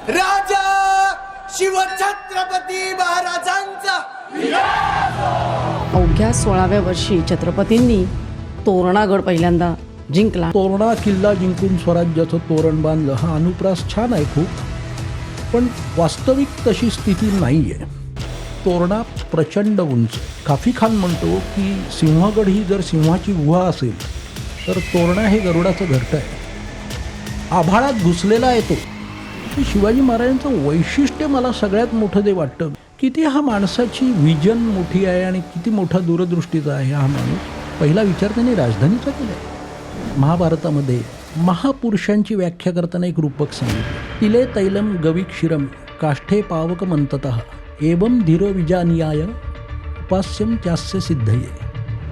राजा शिवछत्रपती महाराजांचा अवघ्या 16व्या वर्षी छत्रपतींनी तोरणागड पहिल्यांदा जिंकला. तोरणा किल्ला जिंकून स्वराज्याचं तोरण बांधलं हा अनुप्रास छान आहे खूप, पण वास्तविक तशी स्थिती नाही आहे. तोरणा प्रचंड उंच. काफी खान म्हणतो की सिंहगड ही जर सिंहाची गुहा असेल तर तोरणा हे गरुडाचं घरटं आहे. आभाळात घुसलेला आहे तो. शिवाजी महाराजांचं वैशिष्ट्य मला सगळ्यात मोठं जे वाटतं, किती हा माणसाची विजन मोठी आहे आणि किती मोठा दूरदृष्टीचा आहे हा माणूस. पहिला विचार त्यांनी राजधानीचा केला आहे. महाभारतामध्ये महापुरुषांची व्याख्या करताना एक रूपक सांगितलं, तिले तैलम गविक्षिरम काष्ठे पावक मंततः एवं धीरो विजानियाय उपास्यम त्यास्य सिद्धये.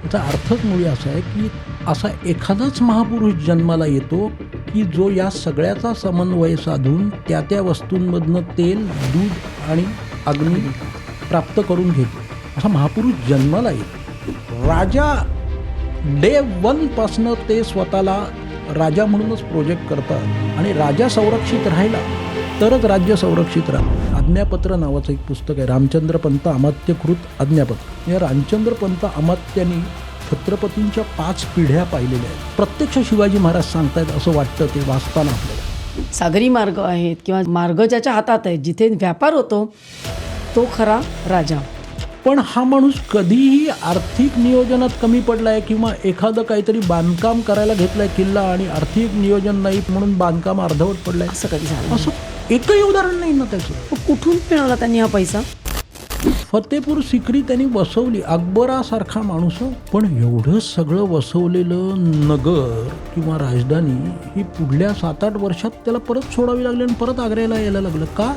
याचा अर्थच मुळी असा आहे की असा एखादाच महापुरुष जन्माला येतो की जो या सगळ्याचा समन्वय साधून त्या त्या वस्तूंमधनं तेल, दूध आणि अग्नी प्राप्त करून घेतो. असा महापुरुष जन्माला येतो. राजा डे 1 पासनं ते स्वतःला राजा म्हणूनच प्रोजेक्ट करतात आणि राजा संरक्षित राहिला तरच राज्य संरक्षित राहतं. आज्ञापत्र नावाचं एक पुस्तक आहे, रामचंद्र पंत अमात्यकृत आज्ञापत्र. या रामचंद्र पंत अमात्यांनी छत्रपतींच्या 5 पिढ्या पाहिलेल्या आहेत. प्रत्यक्ष शिवाजी महाराज सांगतायत असं वाटतं ते वाचताना आपल्याला. सागरी मार्ग आहेत किंवा मार्ग ज्याच्या हातात आहे, जिथे व्यापार होतो तो खरा राजा. पण हा माणूस कधीही आर्थिक नियोजनात कमी पडला आहे किंवा एखादं काहीतरी बांधकाम करायला घेतलं आहे किल्ला आणि आर्थिक नियोजन नाही म्हणून बांधकाम अर्धवट पडलं आहे, असं कधी झालं? असं एकही उदाहरण नाही ना त्याचं. कुठून मिळाला त्यांनी हा पैसा? फतेपूर सिक्री त्यांनी वसवली, अकबरासारखा माणूस. पण एवढं सगळं वसवलेलं नगर किंवा राजधानी ही पुढल्या 7-8 वर्षात त्याला परत सोडावी लागली आणि परत आग्र्याला यायला लागलं. का?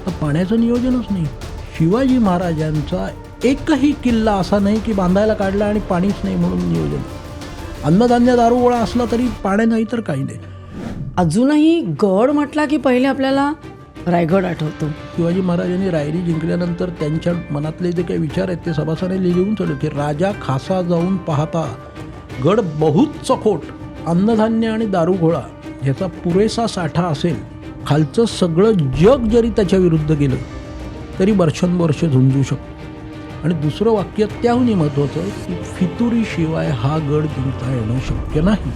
तर पाण्याचं नियोजनच नाही. शिवाजी महाराजांचा एकही किल्ला असा नाही की बांधायला काढला आणि पाणीच नाही म्हणून नियोजन. अन्नधान्य दारुगोळा असला तरी पाणी नाही तर काही नाही. अजूनही गड म्हटला की पहिले आपल्याला रायगड आठवतो. शिवाजी महाराजांनी रायरी जिंकल्यानंतर त्यांच्या मनातले जे काही विचार आहेत ते सभासदांनी लिहून ठेवले की राजा खासा जाऊन पाहता गड बहुत चखोट, अन्नधान्य आणि दारुगोळा ह्याचा पुरेसा साठा असेल, खालचं सगळं जग जरी त्याच्या विरुद्ध गेलं तरी वर्षानुवर्ष झुंजू शकतो. आणि दुसरं वाक्य त्याहूनही महत्त्वाचं आहे की फितुरीशिवाय हा गड जिंकता येणं शक्य नाही.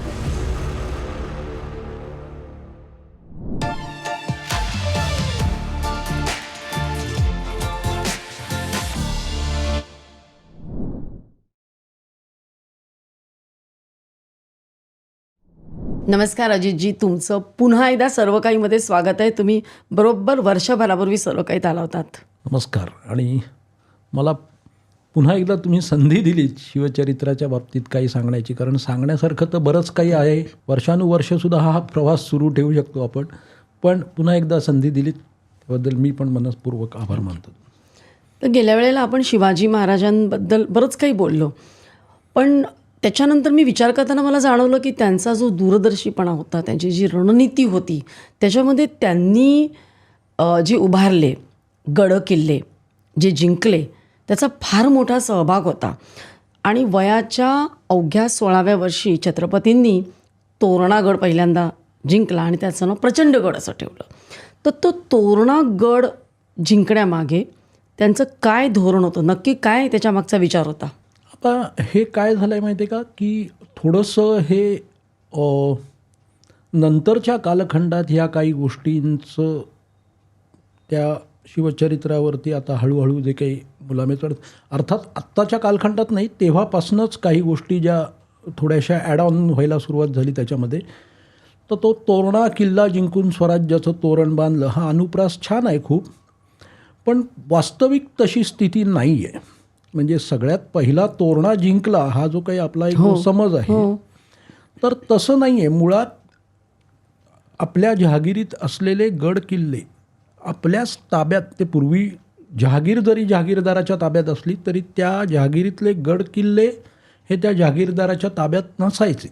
नमस्कार अजितजी, तुमचं पुन्हा एकदा सर्व काहीमध्ये स्वागत आहे. तुम्ही बरोबर वर्षभरापूर्वी सर्व काहीत आला होतात. नमस्कार. आणि मला पुन्हा एकदा तुम्ही संधी दिलीत शिवचरित्राच्या बाबतीत काही सांगण्याची, कारण सांगण्यासारखं तर बरंच काही आहे. वर्षानुवर्षसुद्धा हा प्रवास सुरू ठेवू शकतो आपण, पण पुन्हा एकदा संधी दिलीत त्याबद्दल मी पण मनःपूर्वक आभार मानतो. तर गेल्या वेळेला आपण शिवाजी महाराजांबद्दल बरंच काही बोललो, पण त्याच्यानंतर मी विचार करताना मला जाणवलं की त्यांचा जो दूरदर्शीपणा होता, त्यांची जी रणनीती होती, त्याच्यामध्ये त्यांनी जे उभारले गड किल्ले, जे जिंकले, त्याचा फार मोठा सहभाग होता. आणि वयाच्या अवघ्या 16व्या वर्षी छत्रपतींनी तोरणागड पहिल्यांदा जिंकला आणि त्याचं नाव प्रचंडगड असं ठेवलं. तर तो तोरणागड जिंकण्यामागे त्यांचं काय धोरण होतं, नक्की काय त्याच्यामागचा विचार होता? आता हे काय झालं आहे माहिती आहे का, की थोडंसं हे नंतरच्या कालखंडात ह्या काही गोष्टींचं त्या शिवचरित्रावरती आता हळूहळू जे काही मुलामे चढत, अर्थात आत्ताच्या कालखंडात नाही, तेव्हापासूनच काही गोष्टी ज्या थोड्याशा ॲड ऑन व्हायला सुरुवात झाली त्याच्यामध्ये. तर तो तोरणा किल्ला जिंकून स्वराज्याचं तोरण बांधलं हा अनुप्रास छान आहे खूप, पण वास्तविक तशी स्थिती नाही आहे. म्हणजे सगळ्यात पहिला तोरणा जिंकला हा जो काही आपला एक समज आहे, तर तसं नाही आहे. मुळात आपल्या जहागिरीत असलेले गड किल्ले आपल्याच ताब्यात, ते पूर्वी जहागीर जरी जहागीरदाराच्या ताब्यात असली तरी त्या जहागिरीतले गड किल्ले हे त्या जहागीरदाराच्या ताब्यात नसायचे,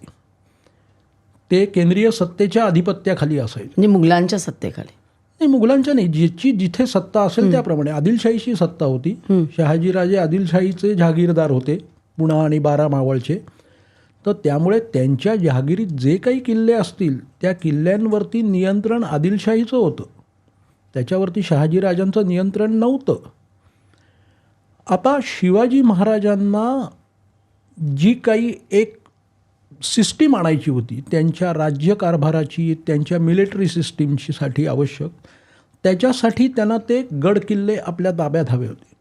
ते केंद्रीय सत्तेच्या अधिपत्याखाली असायचे. म्हणजे मुघलांच्या सत्तेखाली नाही, मुघलांच्या नाही, ज्याची जिथे सत्ता असेल त्याप्रमाणे. आदिलशाहीची सत्ता होती. शहाजीराजे आदिलशाहीचे जहागीरदार होते, पुणा आणि 12 मावळचे. तर त्यामुळे त्यांच्या जहागिरीत जे काही किल्ले असतील त्या किल्ल्यांवरती नियंत्रण आदिलशाहीचं होतं. त्याच्यावरती शहाजीराजांचं नियंत्रण नव्हतं. आता शिवाजी महाराजांना जी काही एक सिस्टीम आणायची होती त्यांच्या राज्यकारभाराची, त्यांच्या मिलिटरी सिस्टीमसाठी आवश्यक, त्याच्यासाठी त्यांना ते गड किल्ले आपल्या ताब्यात हवे होते.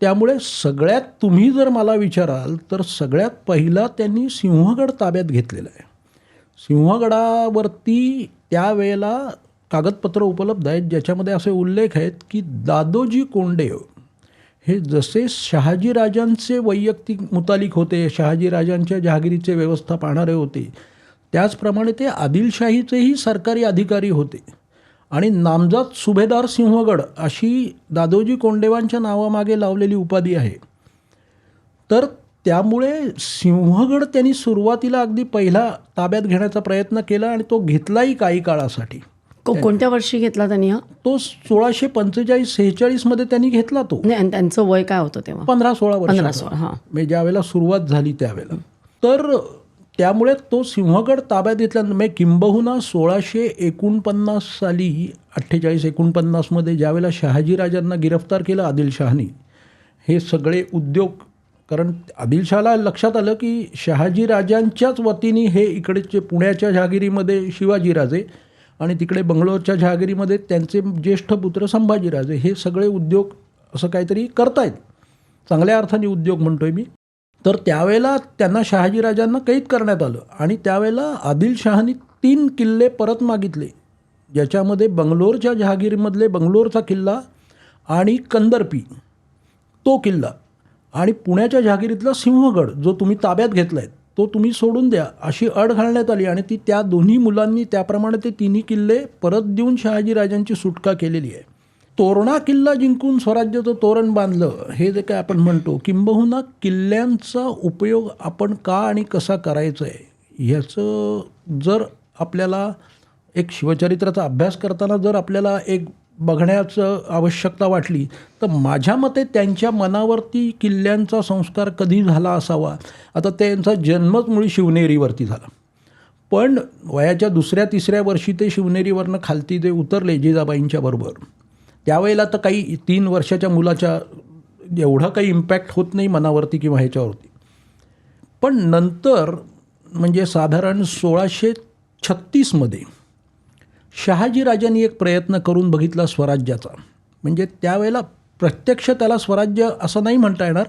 त्यामुळे सगळ्यात, तुम्ही जर मला विचाराल तर सगळ्यात पहिला त्यांनी सिंहगड ताब्यात घेतलेला आहे. सिंहगडावरती त्यावेळेला कागदपत्र उपलब्ध आहेत ज्याच्यामध्ये असे उल्लेख आहेत की दादोजी कोंडदेव हे जसे शहाजीराजांचे वैयक्तिक मुतालिक होते, शहाजीराजांच्या जहागिरीचे व्यवस्था पाहणारे होते, त्याचप्रमाणे ते आदिलशाहीचेही सरकारी अधिकारी होते. आणि नामजात सुभेदार सिंहगड अशी दादोजी कोंडदेवांच्या नावामागे लावलेली उपाधी आहे. तर त्यामुळे सिंहगड त्यांनी सुरुवातीला अगदी पहिला ताब्यात घेण्याचा प्रयत्न केला आणि तो घेतलाही काही काळासाठी. कोणत्या वर्षी घेतला त्यांनी हा? तो 1645-46 मध्ये त्यांनी घेतला तो. नाही, आणि त्यांचं वय काय होतं तेव्हा? 15-16 वर्ष. 15-16, हां. म्हणजे ज्यावेळेला सुरुवात झाली त्यावेळेला. तर त्यामुळे तो सिंहगड ताब्यात घेतल्यानंतर म्हणजे किंबहुना 1649 साली 48-49 मध्ये ज्यावेळेला शहाजीराजांना गिरफ्तार केलं आदिलशहानी, हे सगळे उद्योग, कारण आदिलशहाला लक्षात आलं की शहाजीराजांच्याच वतीने हे इकडेचे पुण्याच्या जहागिरीमध्ये शिवाजीराजे आणि तिकडे बंगलोरच्या जहागिरीमध्ये त्यांचे ज्येष्ठ पुत्र संभाजीराजे हे सगळे उद्योग असं काहीतरी करतायत. चांगल्या अर्थाने उद्योग म्हणतोय मी. तर त्यावेळेला त्यांना शहाजीराजांना कैद करण्यात आलं आणि त्यावेळेला आदिलशहानी 3 किल्ले परत मागितले, ज्याच्यामध्ये बंगलोरच्या जहागिरीमधले बंगलोरचा किल्ला आणि कंदरपी तो किल्ला आणि पुण्याच्या जहागिरीतला सिंहगड जो तुम्ही ताब्यात घेतला आहे तो तुम्ही सोडून द्या अशी अट घालण्यात आली. आणि ती त्या दोन्ही मुलांनी त्याप्रमाणे ते 3 किल्ले परत देऊन शहाजीराजांची सुटका केलेली आहे. तोरणा किल्ला जिंकून स्वराज्याचं तोरण बांधलं हे जे काय आपण म्हणतो, किंबहुना किल्ल्यांचा उपयोग आपण का आणि कसा करायचा आहे ह्याचं जर आपल्याला एक शिवचरित्राचा अभ्यास करताना जर आपल्याला एक बघण्याचं आवश्यकता वाटली तर माझ्या मते त्यांच्या मनावरती किल्ल्यांचा संस्कार कधी झाला असावा. आता त्यांचा जन्मच मुळी शिवनेरीवरती झाला, पण वयाच्या 2ऱ्या-3ऱ्या वर्षी ते शिवनेरीवरनं खालती ते उतरले जिजाबाईंच्या बरोबर. त्यावेळेला तर काही 3 वर्षाच्या मुलाच्या एवढा काही इम्पॅक्ट होत नाही मनावरती किंवा ह्याच्यावरती. पण नंतर म्हणजे साधारण 1636 मध्ये शहाजीराजांनी एक प्रयत्न करून बघितला स्वराज्याचा. म्हणजे त्यावेळेला प्रत्यक्ष त्याला स्वराज्य असं नाही म्हणता येणार,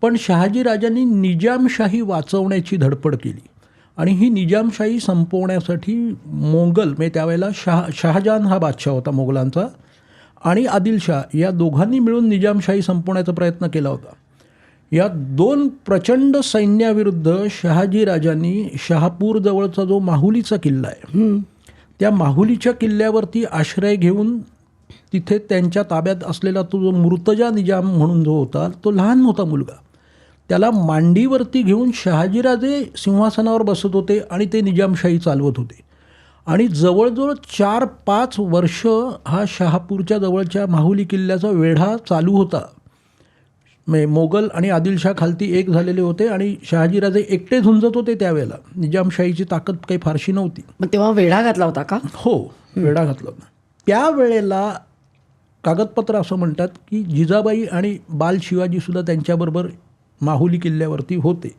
पण शहाजीराजांनी निजामशाही वाचवण्याची धडपड केली आणि ही निजामशाही संपवण्यासाठी मोगल म्हणजे त्यावेळेला शहाजहान हा बादशाह होता मोगलांचा आणि आदिलशाह या दोघांनी मिळून निजामशाही संपवण्याचा प्रयत्न केला होता. या 2 प्रचंड सैन्याविरुद्ध शहाजीराजांनी शहापूर जवळचा जो माहुलीचा किल्ला आहे त्या माहुलीच्या किल्ल्यावरती आश्रय घेऊन तिथे त्यांच्या ताब्यात असलेला तो जो मुर्तजा निजाम म्हणून जो होता तो लहान होता मुलगा, त्याला मांडीवरती घेऊन शहाजीराजे सिंहासनावर बसत होते आणि ते निजामशाही चालवत होते. आणि जवळजवळ 4-5 वर्ष हा शहापूरच्या जवळच्या माहुली किल्ल्याचा वेढा चालू होता. मोगल आणि आदिलशाह खालती एक झालेले होते आणि शहाजीराजे एकटे झुंजत होते. त्यावेळेला निजामशाहीची ताकद काही फारशी नव्हती. मग तेव्हा वेढा घातला होता का? हो, वेढा घातला होता. त्यावेळेला कागदपत्र असं म्हणतात की जिजाबाई आणि बाल शिवाजीसुद्धा त्यांच्याबरोबर माहुली किल्ल्यावरती होते.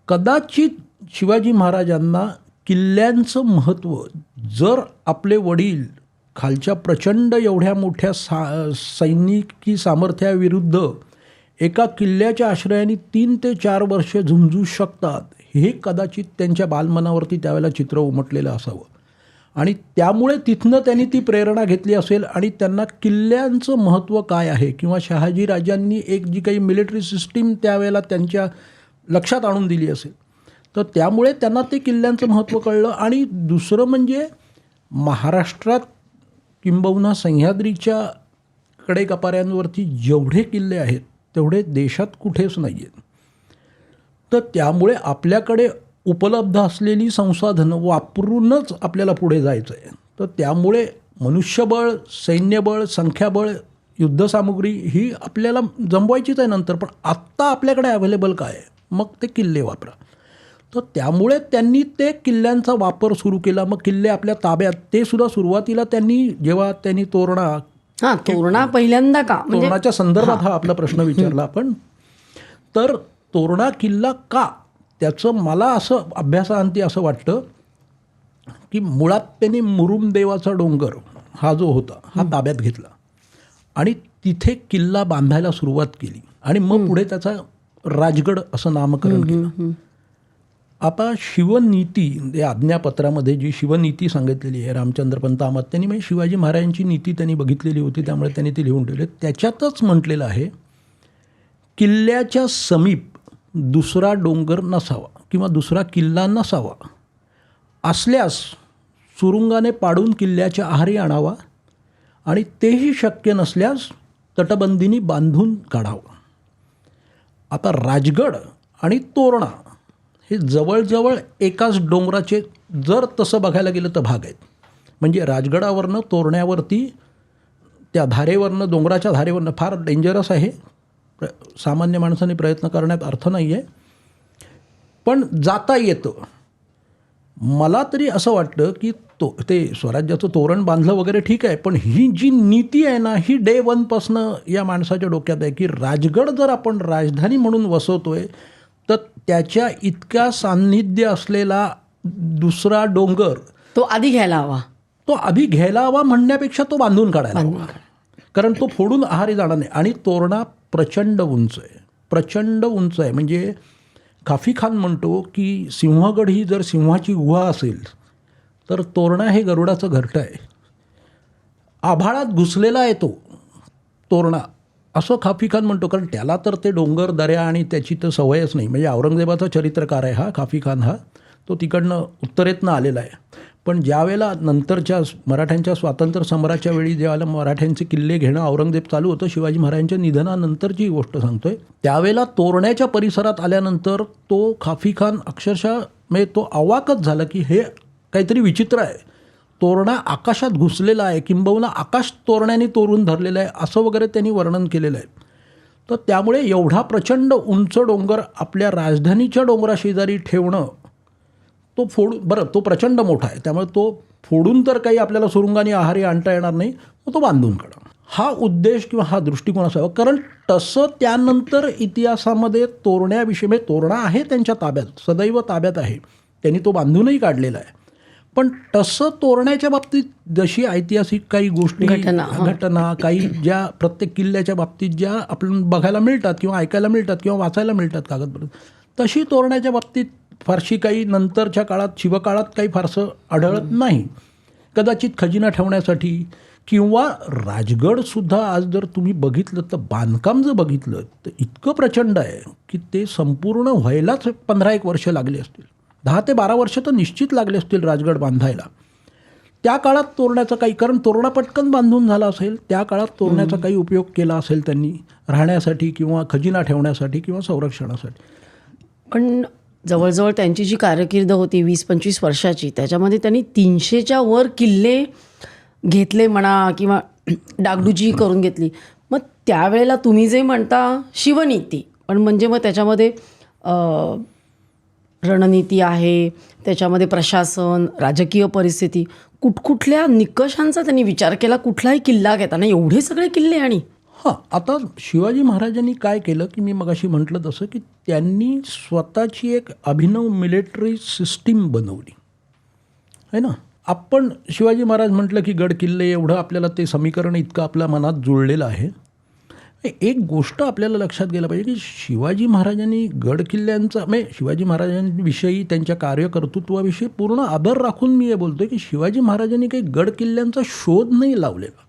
कदाचित शिवाजी महाराजांना किल्ल्यांचं महत्त्व, जर आपले वडील खालच्या प्रचंड एवढ्या मोठ्या सैनिकी सामर्थ्याविरुद्ध एका किल्ल्याच्या आश्रयाने 3 ते 4 वर्ष झुंजू शकतात हे कदाचित त्यांच्या बालमनावरती त्यावेळेला चित्र उमटलेलं असावं आणि त्यामुळे तिथनं त्यांनी ती प्रेरणा घेतली असेल आणि त्यांना किल्ल्यांचं महत्त्व काय आहे किंवा शहाजीराजांनी एक जी काही मिलिटरी सिस्टीम त्यावेळेला त्यांच्या लक्षात आणून दिली असेल तर त्यामुळे त्यांना ते किल्ल्यांचं महत्त्व कळलं. आणि दुसरं म्हणजे महाराष्ट्रात किंबहुना सह्याद्रीच्या कडेकपाऱ्यांवरती जेवढे किल्ले आहेत तेवढे देशात कुठेच नाही आहेत. तर त्यामुळे आपल्याकडे उपलब्ध असलेली संसाधनं वापरूनच आपल्याला पुढे जायचं आहे. तर त्यामुळे मनुष्यबळ, सैन्यबळ, संख्याबळ, युद्धसामुग्री ही आपल्याला जमवायचीच आहे नंतर, पण आत्ता आपल्याकडे अवेलेबल काय आहे, मग ते किल्ले वापरा. तर त्यामुळे त्यांनी ते किल्ल्यांचा वापर सुरू केला. मग किल्ले आपल्या ताब्यात, ते सुद्धा सुरुवातीला जेव्हा त्यांनी तोरणा, हां, तोरणा पहिल्यांदा का म्हणजे तोरणाच्या संदर्भात हा आपला प्रश्न विचारला आपण, तर तोरणा किल्ला का, त्याचं मला असं अभ्यासाअंती असं वाटतं की मुळात त्यांनी मुरुमदेवाचा डोंगर हा जो होता हा ताब्यात घेतला आणि तिथे किल्ला बांधायला सुरुवात केली आणि मग पुढे त्याचा राजगड असं नामकरण केलं. आता शिवनीती या आज्ञापत्रामध्ये जी शिवनीती सांगितलेली आहे रामचंद्र पंत अमात्यांनी, म्हणजे शिवाजी महाराजांची नीती त्यांनी बघितलेली होती, त्यामुळे त्यांनी ती लिहून ठेवली. त्याच्यातच म्हटलेलं आहे किल्ल्याच्या समीप दुसरा डोंगर नसावा किंवा दुसरा किल्ला नसावा, असल्यास सुरुंगाने पाडून किल्ल्याच्या आहारी आणावा आणि तेही शक्य नसल्यास तटबंदीनी बांधून काढावा. आता राजगड आणि तोरणा हे जवळजवळ एकाच डोंगराचे जर तसं बघायला गेलं तर भाग आहेत. म्हणजे राजगडावरनं तोरण्यावरती त्या धारेवरनं, डोंगराच्या धारेवरनं फार डेंजरस आहे, सामान्य माणसाने प्रयत्न करण्यात अर्थ नाही आहे, पण जाता येतं. मला तरी असं वाटतं की ते स्वराज्याचं तोरण बांधलं वगैरे ठीक आहे, पण ही जी नीती आहे ना, ही डे वनपासनं या माणसाच्या डोक्यात आहे की राजगड जर आपण राजधानी म्हणून वसवतोय तर त्याच्या इतक्या सान्निध्य असलेला दुसरा डोंगर तो आधी घ्यायला हवा म्हणण्यापेक्षा तो बांधून काढायला हवा, कारण तो फोडून आहारी जाणार नाही. आणि तोरणा प्रचंड उंच आहे. म्हणजे काफी खान म्हणतो की सिंहगड ही जर सिंहाची गुहा असेल तर तोरणा हे गरुडाचं घरटं आहे. आभाळात घुसलेला आहे तो तोरणा, असं काफी खान म्हणतो, कारण त्याला तर ते डोंगर दऱ्या आणि त्याची तर सवयच नाही. म्हणजे औरंगजेबाचा चरित्रकार आहे हा काफी खान, हा तो तिकडनं उत्तरेतनं आलेला आहे. पण ज्यावेळेला नंतरच्या मराठ्यांच्या स्वातंत्र्य समराच्या वेळी ज्यावेळेला मराठ्यांचे किल्ले घेणं औरंगजेब चालू होतं, शिवाजी महाराजांच्या निधनानंतरची गोष्ट सांगतोय, त्यावेळेला तोरण्याच्या परिसरात आल्यानंतर तो काफी खान अक्षरशः म्हणजे तो अवाकच झाला की हे काहीतरी विचित्र आहे, तोरणा आकाशात घुसलेला आहे, किंबहुना आकाश तोरण्याने तोरून धरलेलं आहे, असं वगैरे त्यांनी वर्णन केलेलं आहे. तर त्यामुळे एवढा प्रचंड उंच डोंगर आपल्या राजधानीच्या डोंगराशेजारी ठेवणं, तो बरं तो प्रचंड मोठा आहे, त्यामुळे तो फोडून तर काही आपल्याला सुरुंगाने आहारी आणता येणार नाही, मग तो बांधून काढा, हा उद्देश किंवा हा दृष्टिकोन असावा. कारण तसं त्यानंतर इतिहासामध्ये तोरण्याविषयी, म्हणजे तोरणा आहे त्यांच्या ताब्यात, सदैव ताब्यात आहे, त्यांनी तो बांधूनही काढलेला आहे, पण तसं तोरण्याच्या बाबतीत जशी ऐतिहासिक काही गोष्टी, घटना काही ज्या प्रत्येक किल्ल्याच्या बाबतीत ज्या आपल्याला बघायला मिळतात किंवा ऐकायला मिळतात किंवा वाचायला मिळतात कागदपत्र, तशी तोरण्याच्या बाबतीत फारशी काही नंतरच्या काळात, शिवकाळात काही फारसं आढळत नाही. कदाचित खजिना ठेवण्यासाठी किंवा राजगडसुद्धा आज जर तुम्ही बघितलं तर बांधकाम जर बघितलं तर इतकं प्रचंड आहे की ते संपूर्ण व्हायलाच 15-1 वर्ष लागली असतील, 10 ते 12 वर्ष तर निश्चित लागले असतील राजगड बांधायला. त्या काळात तोरण्याचा काही, कारण तोरणा पटकन बांधून झाला असेल, त्या काळात तोरण्याचा काही उपयोग केला असेल त्यांनी राहण्यासाठी किंवा खजिना ठेवण्यासाठी किंवा संरक्षणासाठी. पण जवळजवळ त्यांची जी कारकीर्द होती 20-25 वर्षाची, त्याच्यामध्ये त्यांनी 300च्या वर किल्ले घेतले म्हणा किंवा डागडुजी करून घेतली. मग त्यावेळेला तुम्ही जे म्हणता शिवनीती, पण म्हणजे मग त्याच्यामध्ये रणनीती आहे, त्याच्यामध्ये प्रशासन, राजकीय परिस्थिती, कुठकुठल्या निकषांचा त्यांनी विचार केला कुठलाही किल्ला घेताना, एवढे सगळे किल्ले. आणि आता शिवाजी महाराजांनी काय केलं की मी मगाशी म्हटलं तसं की त्यांनी स्वतःची एक अभिनव मिलिटरी सिस्टीम बनवली आहे ना. आपण शिवाजी महाराज म्हटलं की गड किल्ले, एवढं आपल्याला ते समीकरण इतकं आपल्या मनात जुळलेलं आहे. एक गोष्ट आपल्याला लक्षात गेलं पाहिजे की शिवाजी महाराजांनी गड किल्ल्यांचा, म्हणजे शिवाजी महाराजांविषयी त्यांच्या कार्यकर्तृत्वाविषयी पूर्ण आदर राखून मी हे बोलतो की शिवाजी महाराजांनी काही गड किल्ल्यांचा शोध नाही लावलेला.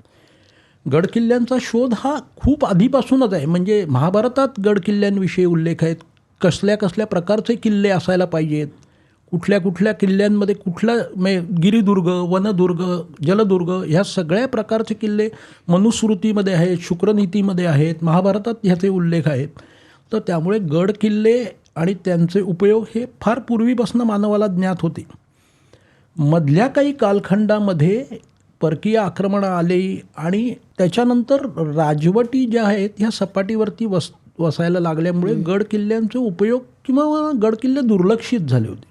गड किल्ल्यांचा शोध हा खूप आधीपासूनच आहे. म्हणजे महाभारतात गड किल्ल्यांविषयी उल्लेख आहेत, कसल्या कसल्या प्रकारचे किल्ले असायला पाहिजेत, कुठल्या कुठल्या किल्ल्यांमध्ये कुठल्या, गिरिदुर्ग, वनदुर्ग, जलदुर्ग, ह्या सगळ्या प्रकारचे किल्ले मनुस्मृतीमध्ये आहेत, शुक्रनीतीमध्ये आहेत, महाभारतात ह्याचे उल्लेख आहेत. तर त्यामुळे गड किल्ले आणि त्यांचे उपयोग हे फार पूर्वीपासून मानवाला ज्ञात होते. मधल्या काही कालखंडामध्ये परकीय आक्रमणं आली आणि त्याच्यानंतर राजवटी ज्या आहेत ह्या सपाटीवरती वसायला लागल्यामुळे गड किल्ल्यांचे उपयोग किंवा गड किल्ले दुर्लक्षित झाले होते.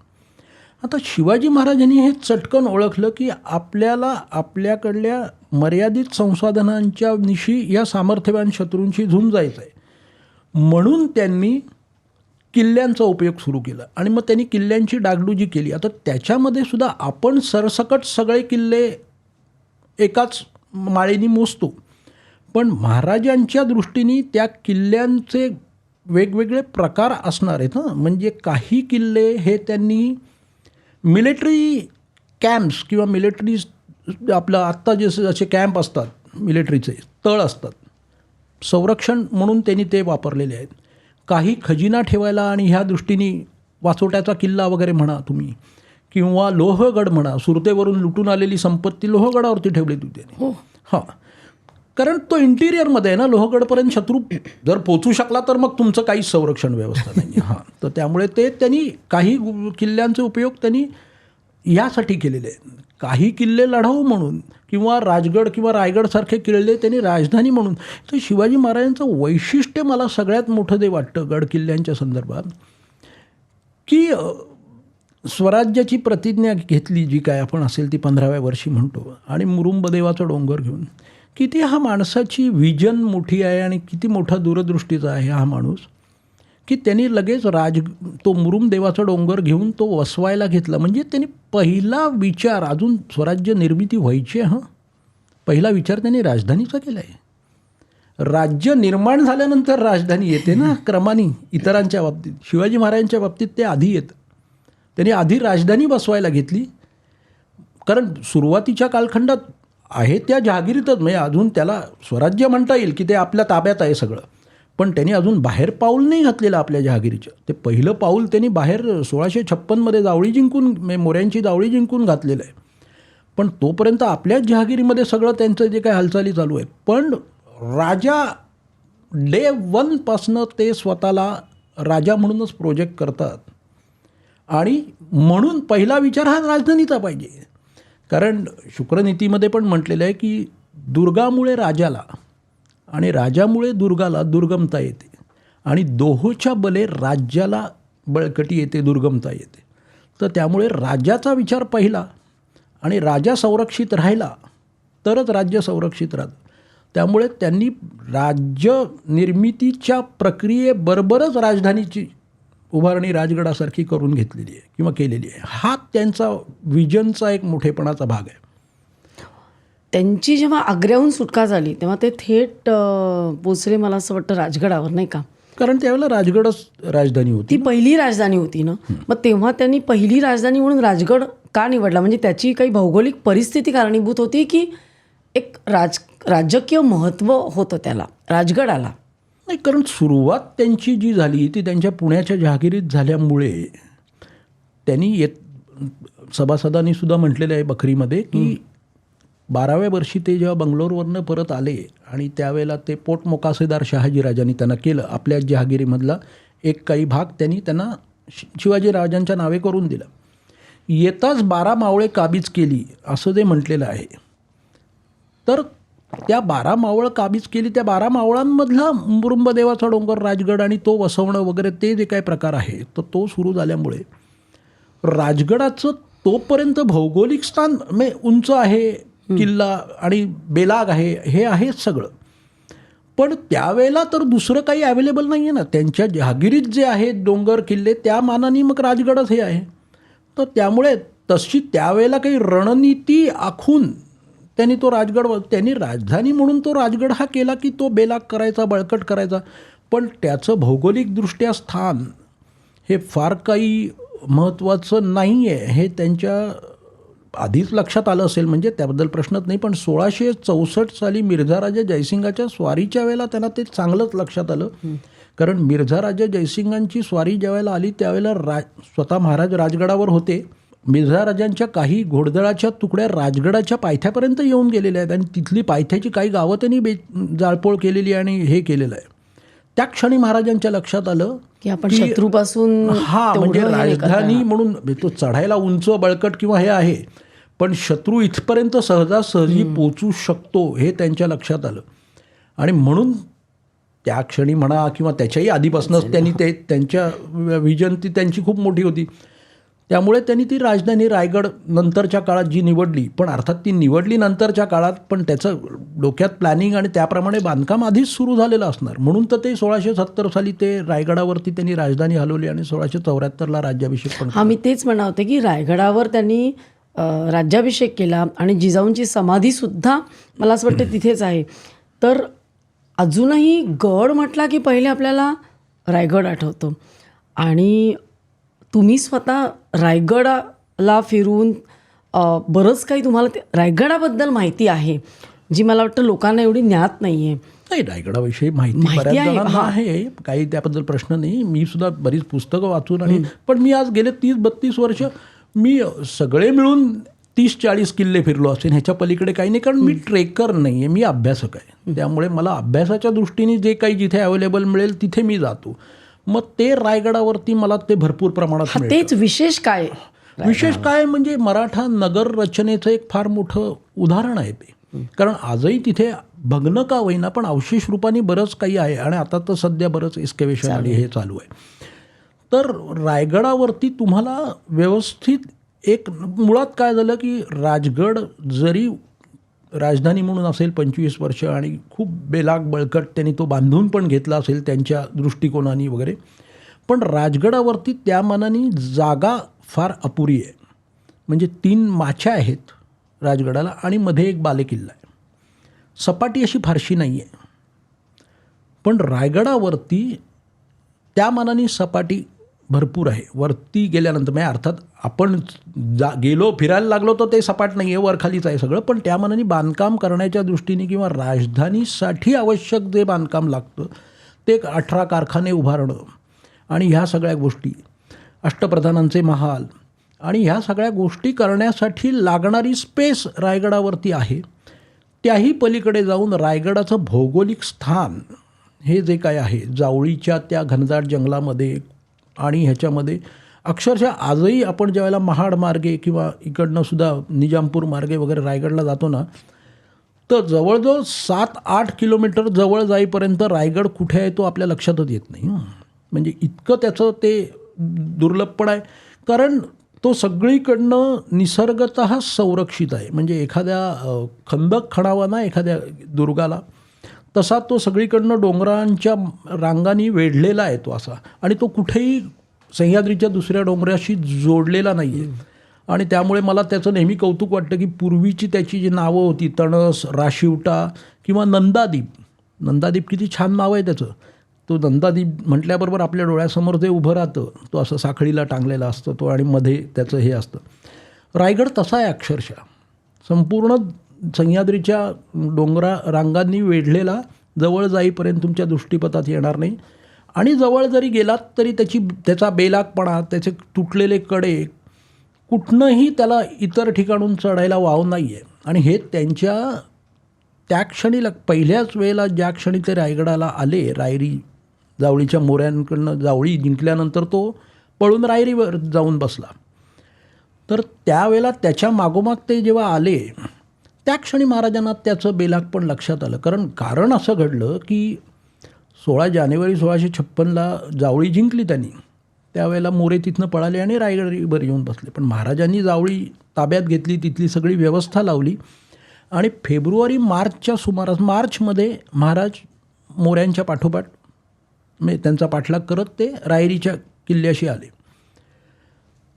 आता शिवाजी महाराजांनी हे चटकन ओळखलं की आपल्याला आपल्याकडल्या मर्यादित संसाधनांच्या निशी या सामर्थ्यवान शत्रूंशी झुंजायचं आहे. म्हणून त्यांनी किल्ल्यांचा उपयोग सुरू केला आणि मग त्यांनी किल्ल्यांची डागडुजी केली. आता त्याच्यामध्ये सुद्धा आपण सरसकट सगळे किल्ले एकाच माळेनी मोजतो, पण महाराजांच्या दृष्टीने त्या किल्ल्यांचे वेगवेगळे प्रकार असणार आहेत ना. म्हणजे काही किल्ले हे त्यांनी मिलिटरी कॅम्प्स किंवा मिलिटरी आपलं आत्ता जसे कॅम्प असतात मिलिटरीचे तळ असतात संरक्षण म्हणून त्यांनी ते वापरलेले आहेत. काही खजिना ठेवायला आणि ह्या दृष्टीने वासोट्याचा किल्ला वगैरे म्हणा तुम्ही किंवा लोहगड म्हणा, सुरतेवरून लुटून आलेली संपत्ती लोहगडावरती ठेवली होती त्यांनी. हां, कारण तो इंटिरियरमध्ये आहे ना, लोहगडपर्यंत शत्रू जर पोचू शकला तर मग तुमचं काहीच संरक्षण व्यवस्था नाही. हां, तर त्यामुळे ते त्यांनी काही किल्ल्यांचे उपयोग त्यांनी यासाठी केलेले आहेत. काही किल्ले लढाऊ म्हणून किंवा राजगड किंवा रायगडसारखे किल्ले त्यांनी राजधानी म्हणून. तर शिवाजी महाराजांचं वैशिष्ट्य मला सगळ्यात मोठं जे वाटतं गड किल्ल्यांच्या संदर्भात की स्वराज्याची प्रतिज्ञा घेतली जी काय आपण असेल ती 15व्या वर्षी म्हणतो आणि मुरुंबदेवाचा डोंगर घेऊन. किती हा माणसाची व्हिजन मोठी आहे आणि किती मोठा दूरदृष्टीचा आहे हा माणूस की त्यांनी लगेच तो मुरुंबदेवाचा डोंगर घेऊन तो वसवायला घेतला. म्हणजे त्यांनी पहिला विचार, अजून स्वराज्य निर्मिती व्हायची पहिला विचार त्यांनी राजधानीचा केला आहे. राज्य निर्माण झाल्यानंतर राजधानी येते ना क्रमाने इतरांच्या बाबतीत. शिवाजी महाराजांच्या बाबतीत ते आधी येतं. त्यांनी आधी राजधानी बसवायला घेतली कारण सुरुवातीच्या कालखंडात आहे त्या जहागिरीतच, म्हणजे अजून त्याला स्वराज्य म्हणता येईल की ते आपल्या ताब्यात आहे सगळं, पण त्यांनी अजून बाहेर पाऊल नाही घातलेलं आपल्या जहागिरीचं. ते पहिलं पाऊल त्यांनी बाहेर 1656 जावळी जिंकून, मोऱ्यांची जावळी जिंकून घातलेलं आहे. पण तोपर्यंत आपल्याच जहागिरीमध्ये सगळं त्यांचं जे काही हालचाली चालू आहे. पण राजा डे 1पासनं ते स्वतःला राजा म्हणूनच प्रोजेक्ट करतात आणि म्हणून पहिला विचार हा राजधानीचा पाहिजे. कारण शुक्रनीतीमध्ये पण म्हटलेलं आहे की दुर्गामुळे राजाला आणि राजामुळे दुर्गाला दुर्गमता येते आणि दोहोच्या बले राज्याला बळकटी येते, दुर्गमता येते. तर त्यामुळे राजाचा विचार पहिला आणि राजा संरक्षित राहिला तरच राज्य संरक्षित राहतं. त्यामुळे त्यांनी राज्य निर्मितीच्या प्रक्रियेबरोबरच राजधानीची उभारणी राजगडासारखी करून घेतलेली आहे किंवा केलेली आहे. हा त्यांचा विजनचा एक मोठेपणाचा भाग आहे. त्यांची जेव्हा आग्र्याहून सुटका झाली तेव्हा ते थेट पोचले मला असं वाटतं राजगडावर, नाही का? कारण त्यावेळेला राजगडच राजधानी होती, ती पहिली राजधानी होती ना. मग तेव्हा त्यांनी पहिली राजधानी म्हणून राजगड का निवडला? म्हणजे त्याची काही भौगोलिक परिस्थिती कारणीभूत होती की एक राजकीय महत्त्व होतं त्याला राजगडाला? नाही, कारण सुरुवात त्यांची जी झाली ती त्यांच्या पुण्याच्या जहागिरीत झाल्यामुळे त्यांनी सभासदांनी सुद्धा म्हटलेलं आहे बखरीमध्ये की 12व्या वर्षी ते जेव्हा बंगलोरवरनं परत आले आणि त्यावेळेला ते पोटमोकासेदार शहाजीराजांनी त्यांना केलं. आपल्या जहागिरीमधला एक काही भाग त्यांना शिवाजीराजांच्या नावे करून दिला. येताच 12 मावळे काबीज केली असं जे म्हटलेलं आहे. तर त्या 12 मावळ काबीज केली, त्या 12 मावळांमधला मुरुंबदेवाचा डोंगर, राजगड आणि तो वसवणं वगैरे ते जे काही प्रकार आहे तर तो सुरू झाल्यामुळे राजगडाचं तोपर्यंत भौगोलिक स्थान म्हणजे उंच आहे, किल्ला आणि बेलाग आहे, हे आहे सगळं. पण त्यावेळेला तर दुसरं काही अवेलेबल नाही आहे ना. त्यांच्या जहागिरीत जे आहेत डोंगर किल्ले त्या मानाने मग राजगडच हे आहे. तर त्यामुळे तशी त्यावेळेला काही रणनीती आखून त्यांनी तो त्यांनी राजधानी म्हणून तो राजगड हा केला की तो बेलाग करायचा, बळकट करायचा. पण त्याचं भौगोलिकदृष्ट्या स्थान हे फार काही महत्त्वाचं नाही आहे हे त्यांच्या आधीच लक्षात आलं असेल, म्हणजे त्याबद्दल प्रश्नच नाही. पण 1664 साली मिर्झा राजा जयसिंगाच्या स्वारीच्या वेळेला त्यांना ते चांगलंच लक्षात आलं. कारण मिर्झा राजा जयसिंगांची स्वारी ज्यावेळेला आली त्यावेळेला स्वतः महाराज राजगडावर होते. मिर्झा राजांच्या काही घोडदळाच्या तुकड्या राजगडाच्या पायथ्यापर्यंत येऊन गेलेल्या आहेत आणि तिथली पायथ्याची काही गावं त्यांनी जाळपोळ केलेली आणि हे केलेलं आहे. त्या क्षणी महाराजांच्या लक्षात आलं की आपण शत्रूपासून म्हणजे राजधानी म्हणून तो चढायला उंच बळकट किंवा हे आहे, पण शत्रू इथपर्यंत सहजासहजी पोचू शकतो हे त्यांच्या लक्षात आलं. आणि म्हणून त्या क्षणी म्हणा किंवा त्याच्याही आधीपासूनच त्यांनी ते त्यांच्या व्हिजन ती त्यांची खूप मोठी होती. त्यामुळे त्यांनी ती राजधानी रायगड नंतरच्या काळात जी निवडली, पण अर्थात ती निवडली नंतरच्या काळात, पण त्याचं डोक्यात प्लॅनिंग आणि त्याप्रमाणे बांधकाम आधीच सुरू झालेलं असणार. म्हणून तर ते 1670 साली ते रायगडावरती त्यांनी राजधानी हलवली आणि 1674ला राज्याभिषेक पण. हा, मी तेच म्हणा होते की रायगडावर त्यांनी राज्याभिषेक केला आणि जिजाऊंची समाधीसुद्धा मला असं वाटतं तिथेच आहे. तर अजूनही गड म्हटला की पहिले आपल्याला रायगड आठवतो. आणि तुम्ही स्वतः रायगडाला फिरून बरंच काही तुम्हाला रायगडाबद्दल माहिती आहे, जी मला वाटतं लोकांना एवढी ज्ञात नाही आहे. नाही, रायगडाविषयी माहिती बऱ्याच जणांना आहे, काही त्याबद्दल प्रश्न नाही. मी सुद्धा बरीच पुस्तकं वाचून आणि पण मी आज गेले 30-32 वर्ष मी सगळे मिळून 30-40 किल्ले फिरलो असेल, ह्याच्या पलीकडे काही नाही. कारण मी ट्रेकर नाही आहे, मी अभ्यासक आहे. त्यामुळे मला अभ्यासाच्या दृष्टीने जे काही जिथे अवेलेबल मिळेल तिथे मी जातो. मग ते रायगडावरती मला ते भरपूर प्रमाणात मिळतं. तेच विशेष काय? विशेष काय म्हणजे मराठा नगर रचनेचं एक फार मोठं उदाहरण आहे ते. कारण आजही तिथे भग्न का होईना पण अवशेष रूपाने बरंच काही आहे. आणि आता तर सध्या बरंच एक्स्केव्हेशन आणि हे चालू आहे. तर रायगडावरती तुम्हाला व्यवस्थित एक मुळात काय झालं की राजगड जरी राजधानी म्हणून असेल 25 वर्ष आणि खूप बेलाग बळकट त्यांनी तो बांधून पण घेतला असेल त्यांच्या दृष्टिकोनाने वगैरे, पण राजगडावरती त्या मानाने जागा फार अपुरी आहे. म्हणजे 3 माच्या आहेत राजगडाला आणि मध्ये एक बालेकिल्ला आहे. सपाटी अशी फारशी नाही आहे, पण रायगडावरती त्या मानाने सपाटी भरपूर आहे. वरती गेल्यानंतर म्हणजे अर्थात आपण गेलो फिरायला लागलो तर ते सपाट नाही आहे, वरखालीच आहे सगळं. पण त्या मानाने बांधकाम करण्याच्या दृष्टीने किंवा राजधानीसाठी आवश्यक जे बांधकाम लागतं ते 18 कारखाने उभारणं आणि ह्या सगळ्या गोष्टी, अष्टप्रधानांचे महाल आणि ह्या सगळ्या गोष्टी करण्यासाठी लागणारी स्पेस रायगडावरती आहे. त्याही पलीकडे जाऊन रायगडाचं भौगोलिक स्थान हे जे काय आहे, जावळीच्या त्या घनदाट जंगलामध्ये आणि ह्याच्यामध्ये अक्षरशः आजही आपण ज्यावेळेला महाड मार्गे किंवा इकडनं सुद्धा निजामपूर मार्गे वगैरे रायगडला जातो ना, तर जवळजवळ 7-8 किलोमीटर जवळ जाईपर्यंत रायगड कुठे आहे तो आपल्या लक्षातच येत नाही. म्हणजे इतकं त्याचं ते दुर्लभपण आहे. कारण तो सगळीकडनं निसर्गतः संरक्षित आहे. म्हणजे एखाद्या खंदक खणावा ना एखाद्या दुर्गाला, तसा तो सगळीकडनं डोंगरांच्या रांगांनी वेढलेला आहे तो असा. आणि तो कुठेही सह्याद्रीच्या दुसऱ्या डोंगराशी जोडलेला नाही आहे. आणि त्यामुळे मला त्याचं नेहमी कौतुक वाटतं की पूर्वीची त्याची जी नावं होती, तणस, राशिवटा किंवा नंदादीप. नंदादीप किती छान नाव आहे त्याचं. तो नंदादीप म्हटल्याबरोबर आपल्या डोळ्यासमोर जे उभं राहतं, तो असं साखळीला टांगलेला असतो तो आणि मध्ये त्याचं हे असतं. रायगड तसा आहे अक्षरशः, संपूर्ण सह्याद्रीच्या डोंगरा रांगांनी वेढलेला, जवळ जाईपर्यंत तुमच्या दृष्टीपथात येणार नाही. आणि जवळ जरी गेलात तरी त्याचा बेलागपणा, त्याचे तुटलेले कडे, कुठनंही त्याला इतर ठिकाणून चढायला वाव नाही आहे. आणि हे त्यांच्या त्या क्षणी पहिल्याच वेळेला ज्या क्षणी ते रायगडाला आले, रायरी जावळीच्या मोऱ्यांकडनं जावळी जिंकल्यानंतर तो पळून रायरीवर जाऊन बसला. तर त्यावेळेला त्याच्या मागोमाग ते जेव्हा आले त्या क्षणी महाराजांना त्याचं बेलागपण लक्षात आलं. कारण असं घडलं की 16 जानेवारी 1656ला जावळी जिंकली त्यांनी. त्यावेळेला मोरे तिथनं पळाले आणि रायगडवर येऊन बसले. पण महाराजांनी जावळी ताब्यात घेतली, तिथली सगळी व्यवस्था लावली आणि फेब्रुवारी-मार्चच्या सुमारास, मार्चमध्ये महाराज मोऱ्यांच्या पाठोपाठ म्हणजे त्यांचा पाठलाग करत ते रायरीच्या किल्ल्याशी आले.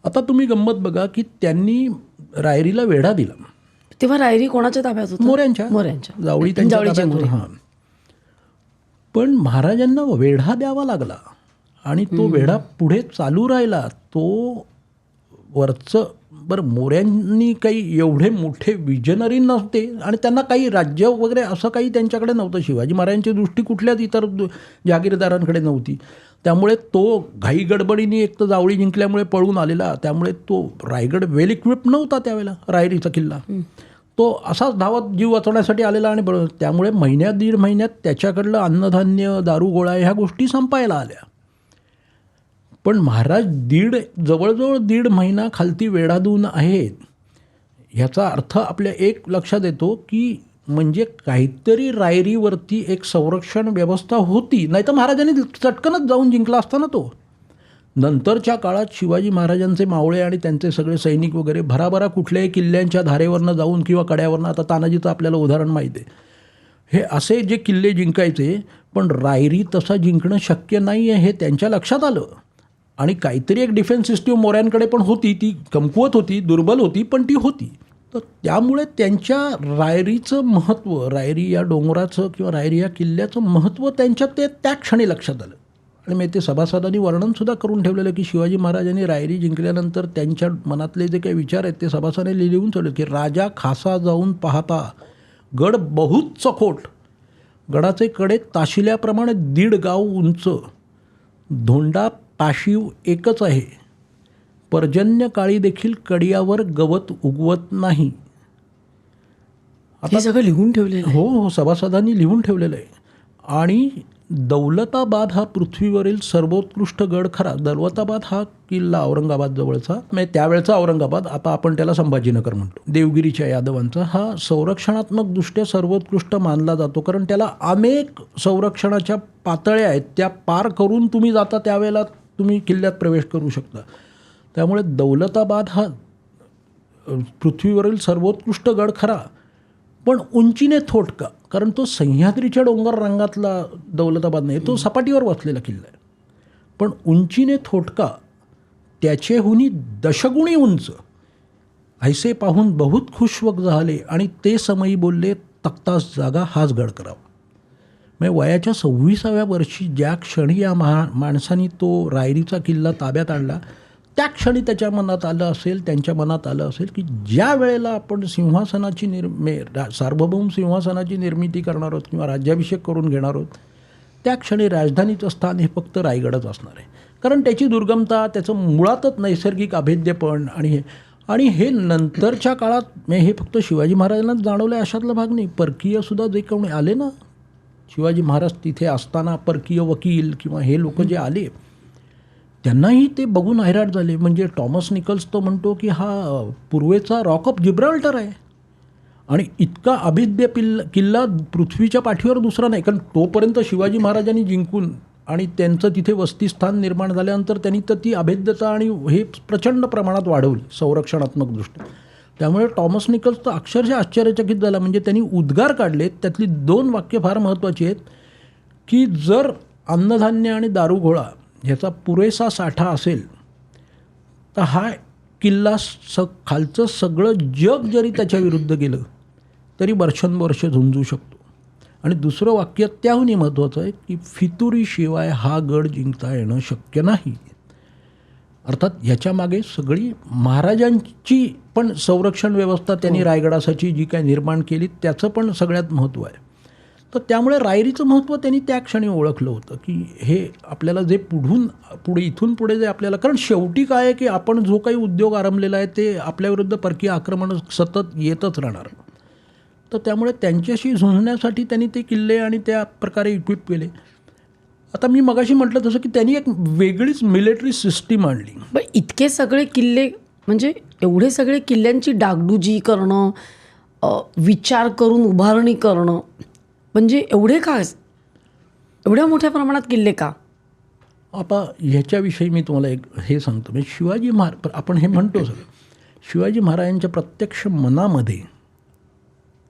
आता तुम्ही गंमत बघा की त्यांनी रायरीला वेढा दिला. तेव्हा रायरी कोणाच्या ताब्यात होतं? मोऱ्यांच्या. जावळी त्यांच्या ताब्यात होती. हां. पण महाराजांना वेढा द्यावा लागला आणि तो वेढा पुढे चालू राहिला. तो वरचं बरं, मोऱ्यांनी काही एवढे मोठे विजनरी नव्हते आणि त्यांना काही राज्य वगैरे असं काही त्यांच्याकडे नव्हतं. शिवाजी महाराजांची दृष्टी कुठल्याच इतर जहागीरदारांकडे नव्हती. त्यामुळे तो घाई गडबडीने एक तर जावळी जिंकल्यामुळे पळून आलेला, त्यामुळे तो रायगड वेल इक्विप्ड नव्हता त्यावेळेला, रायरीचा किल्ला. तो असाच धावत जीव वाचवण्यासाठी आलेला आणि त्यामुळे महिन्यात 1.5 महिन्यात त्याच्याकडलं अन्नधान्य, दारुगोळा ह्या गोष्टी संपायला आल्या. पण महाराज जवळजवळ 1.5 महिना खालती वेढा देऊन आहेत. ह्याचा अर्थ आपल्या एक लक्षात येतो की म्हणजे काहीतरी रायरीवरती एक संरक्षण व्यवस्था होती, नाही तर महाराजांनी चटकनच जाऊन जिंकला असता ना तो. नंतरच्या काळात शिवाजी महाराजांचे मावळे आणि त्यांचे सगळे सैनिक वगैरे भराभरा कुठल्याही किल्ल्यांच्या धारेवरनं जाऊन किंवा कड्यावरनं, आता तानाजीचं आपल्याला उदाहरण माहिती आहे, हे असे जे किल्ले जिंकायचे, पण रायरी तसा जिंकणं शक्य नाही आहे हे त्यांच्या लक्षात आलं. आणि काहीतरी एक डिफेन्स सिस्टीम मोऱ्यांकडे पण होती, ती कमकुवत होती, दुर्बल होती, पण ती होती. तर त्यामुळे त्यांच्या रायरीचं महत्त्व, रायरी या डोंगराचं किंवा रायरी या किल्ल्याचं महत्त्व त्यांच्या ते त्या क्षणी लक्षात आलं. आणि मी ते सभासदांनी वर्णनसुद्धा करून ठेवलेलं की शिवाजी महाराजांनी रायरी जिंकल्यानंतर त्यांच्या मनातले जे काही विचार आहेत ते सभासदांनी लिहून ठेवले की राजा खासा जाऊन पाहता गड बहुत चखोट, गडाचे कडे ताशिल्याप्रमाणे 1.5 गाव उंच, धोंडा पाशीव एकच आहे, पर्जन्य काळी देखील कडियावर गवत उगवत नाही. हे सगळं लिहून ठेवलेलं आहे. हो, सभासदांनी लिहून ठेवलेलं आहे. आणि दौलताबाद हा पृथ्वीवरील सर्वोत्कृष्ट गड खरा. दौलताबाद हा किल्ला औरंगाबाद जवळचा, म्हणजे त्यावेळचा औरंगाबाद, आता आपण त्याला संभाजीनगर म्हणतो, देवगिरीच्या यादवांचा, हा संरक्षणात्मकदृष्ट्या सर्वोत्कृष्ट मानला जातो. कारण त्याला अनेक संरक्षणाच्या पातळ्या आहेत, त्या पार करून तुम्ही जाता त्यावेळेला तुम्ही किल्ल्यात प्रवेश करू शकता. त्यामुळे दौलताबाद हा पृथ्वीवरील सर्वोत्कृष्ट गड खरा, पण उंचीने थोटका. कारण तो सह्याद्रीच्या डोंगर रंगातला दौलताबाद नाही, तो सपाटीवर वसलेला किल्ला आहे. पण उंचीने थोटका, त्याचेहुनी दशगुणी उंच, ऐसे पाहून बहुत खुश वक्त झाले आणि ते समयी बोलले तख्तास जागा हाच गड करावा. म्हणजे वयाच्या 26व्या वर्षी ज्या क्षणी या माणसाने तो रायरीचा किल्ला ताब्यात आणला, त्या क्षणी त्याच्या मनात आलं असेल, त्यांच्या मनात आलं असेल की ज्या वेळेला आपण सिंहासनाची सार्वभौम सिंहासनाची निर्मिती करणार आहोत किंवा राज्याभिषेक करून घेणार आहोत, त्या क्षणी राजधानीचं स्थान हे फक्त रायगडच असणार आहे. कारण त्याची दुर्गमता, त्याचं मुळातच नैसर्गिक अभेद्यपण आणि हे नंतरच्या काळात हे फक्त शिवाजी महाराजांनाच जाणवलं अशातला भाग नाही. परकीयसुद्धा जे कोणी आले ना, शिवाजी महाराज तिथे असताना परकीय वकील किंवा हे लोक जे आले, त्यांनाही ते बघून हैराण झाले. म्हणजे टॉमस निकल्स तो म्हणतो की हा पूर्वेचा रॉक ऑफ जिब्राल्टर आहे आणि इतका अभेद्य किल्ला पृथ्वीच्या पाठीवर दुसरा नाही. कारण तोपर्यंत शिवाजी महाराजांनी जिंकून आणि त्यांचं तिथे वसतिस्थान निर्माण झाल्यानंतर त्यांनी तर ती अभेद्यता आणि हे प्रचंड प्रमाणात वाढवली संरक्षणात्मकदृष्ट्या. त्यामुळे टॉमस निकल्स तर अक्षरशः आश्चर्यचकित झाला. म्हणजे त्यांनी उद्गार काढलेत, त्यातली 2 वाक्य फार महत्त्वाची आहेत की जर अन्नधान्य आणि दारुगोळा ह्याचा पुरेसा साठा असेल तर हा किल्ला खालचं सगळं जग जरी त्याच्या विरुद्ध गेलं तरी वर्षानुवर्ष झुंजू शकतो. आणि दुसरं वाक्य त्याहूनही महत्त्वाचं आहे की फितुरीशिवाय हा गड जिंकता येणं शक्य नाही. अर्थात ह्याच्यामागे सगळी महाराजांची पण संरक्षण व्यवस्था त्यांनी रायगडासाठी जी काय निर्माण केली त्याचं पण सगळ्यात महत्त्व आहे. तर त्यामुळे रायरीचं महत्त्व त्यांनी त्या क्षणी ओळखलं होतं की हे आपल्याला जे इथून पुढे जे आपल्याला, कारण शेवटी काय आहे की आपण जो काही उद्योग आरंभलेला आहे ते आपल्याविरुद्ध परकीय आक्रमण सतत येतच राहणार. तर त्यामुळे त्यांच्याशी झुंजण्यासाठी त्यांनी ते किल्ले आणि त्या प्रकारे इक्विप केले. आता मी मगाशी म्हटलं तसं की त्यांनी एक वेगळीच मिलिटरी सिस्टीम आणली. इतके सगळे किल्ले, म्हणजे एवढे सगळे किल्ल्यांची डागडुजी करणं, विचार करून उभारणी करणं, म्हणजे एवढे का, एवढ्या मोठ्या प्रमाणात किल्ले का? आता ह्याच्याविषयी मी तुम्हाला एक हे सांगतो. म्हणजे शिवाजी आपण हे म्हणतो सगळं, शिवाजी महाराजांच्या प्रत्यक्ष मनामध्ये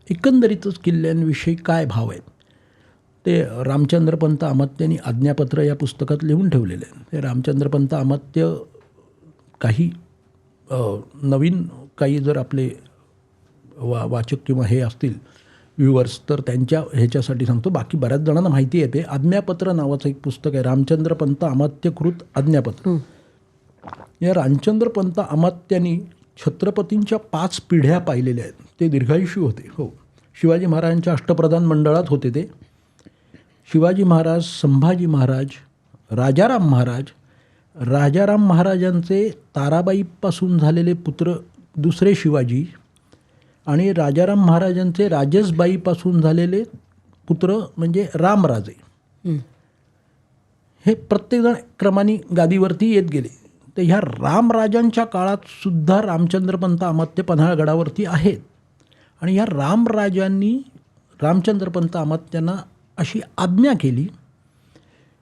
एकंदरीतच किल्ल्यांविषयी काय भाव आहेत ते रामचंद्रपंत अमात्यांनी आज्ञापत्र या पुस्तकात लिहून ठेवलेले आहे. ते रामचंद्रपंत अमात्य काही नवीन काही जर आपले वाचक किंवा हे असतील व्ह्युअर्स तर त्यांच्या ह्याच्यासाठी सांगतो, बाकी बऱ्याच जणांना माहिती आहे. ते आज्ञापत्र नावाचं एक पुस्तक आहे, रामचंद्रपंत अमात्यकृत आज्ञापत्र. या रामचंद्रपंत अमात्यांनी छत्रपतींच्या 5 पिढ्या पाहिलेल्या आहेत. ते दीर्घायुषी होते. हो, शिवाजी महाराजांच्या अष्टप्रधान मंडळात होते ते. शिवाजी महाराज, संभाजी महाराज, राजाराम महाराज, राजाराम महाराजांचे ताराबाईपासून झालेले पुत्र दुसरे शिवाजी आणि राजाराम महाराजांचे राजेशबाईपासून झालेले पुत्र म्हणजे रामराजे. हे प्रत्येकजण क्रमाने गादीवरती येत गेले. तर ह्या रामराजांच्या काळात सुद्धा रामचंद्रपंत अमात्य पन्हाळगडावरती आहेत. आणि ह्या रामराजांनी रामचंद्रपंत अमात्यांना अशी आज्ञा केली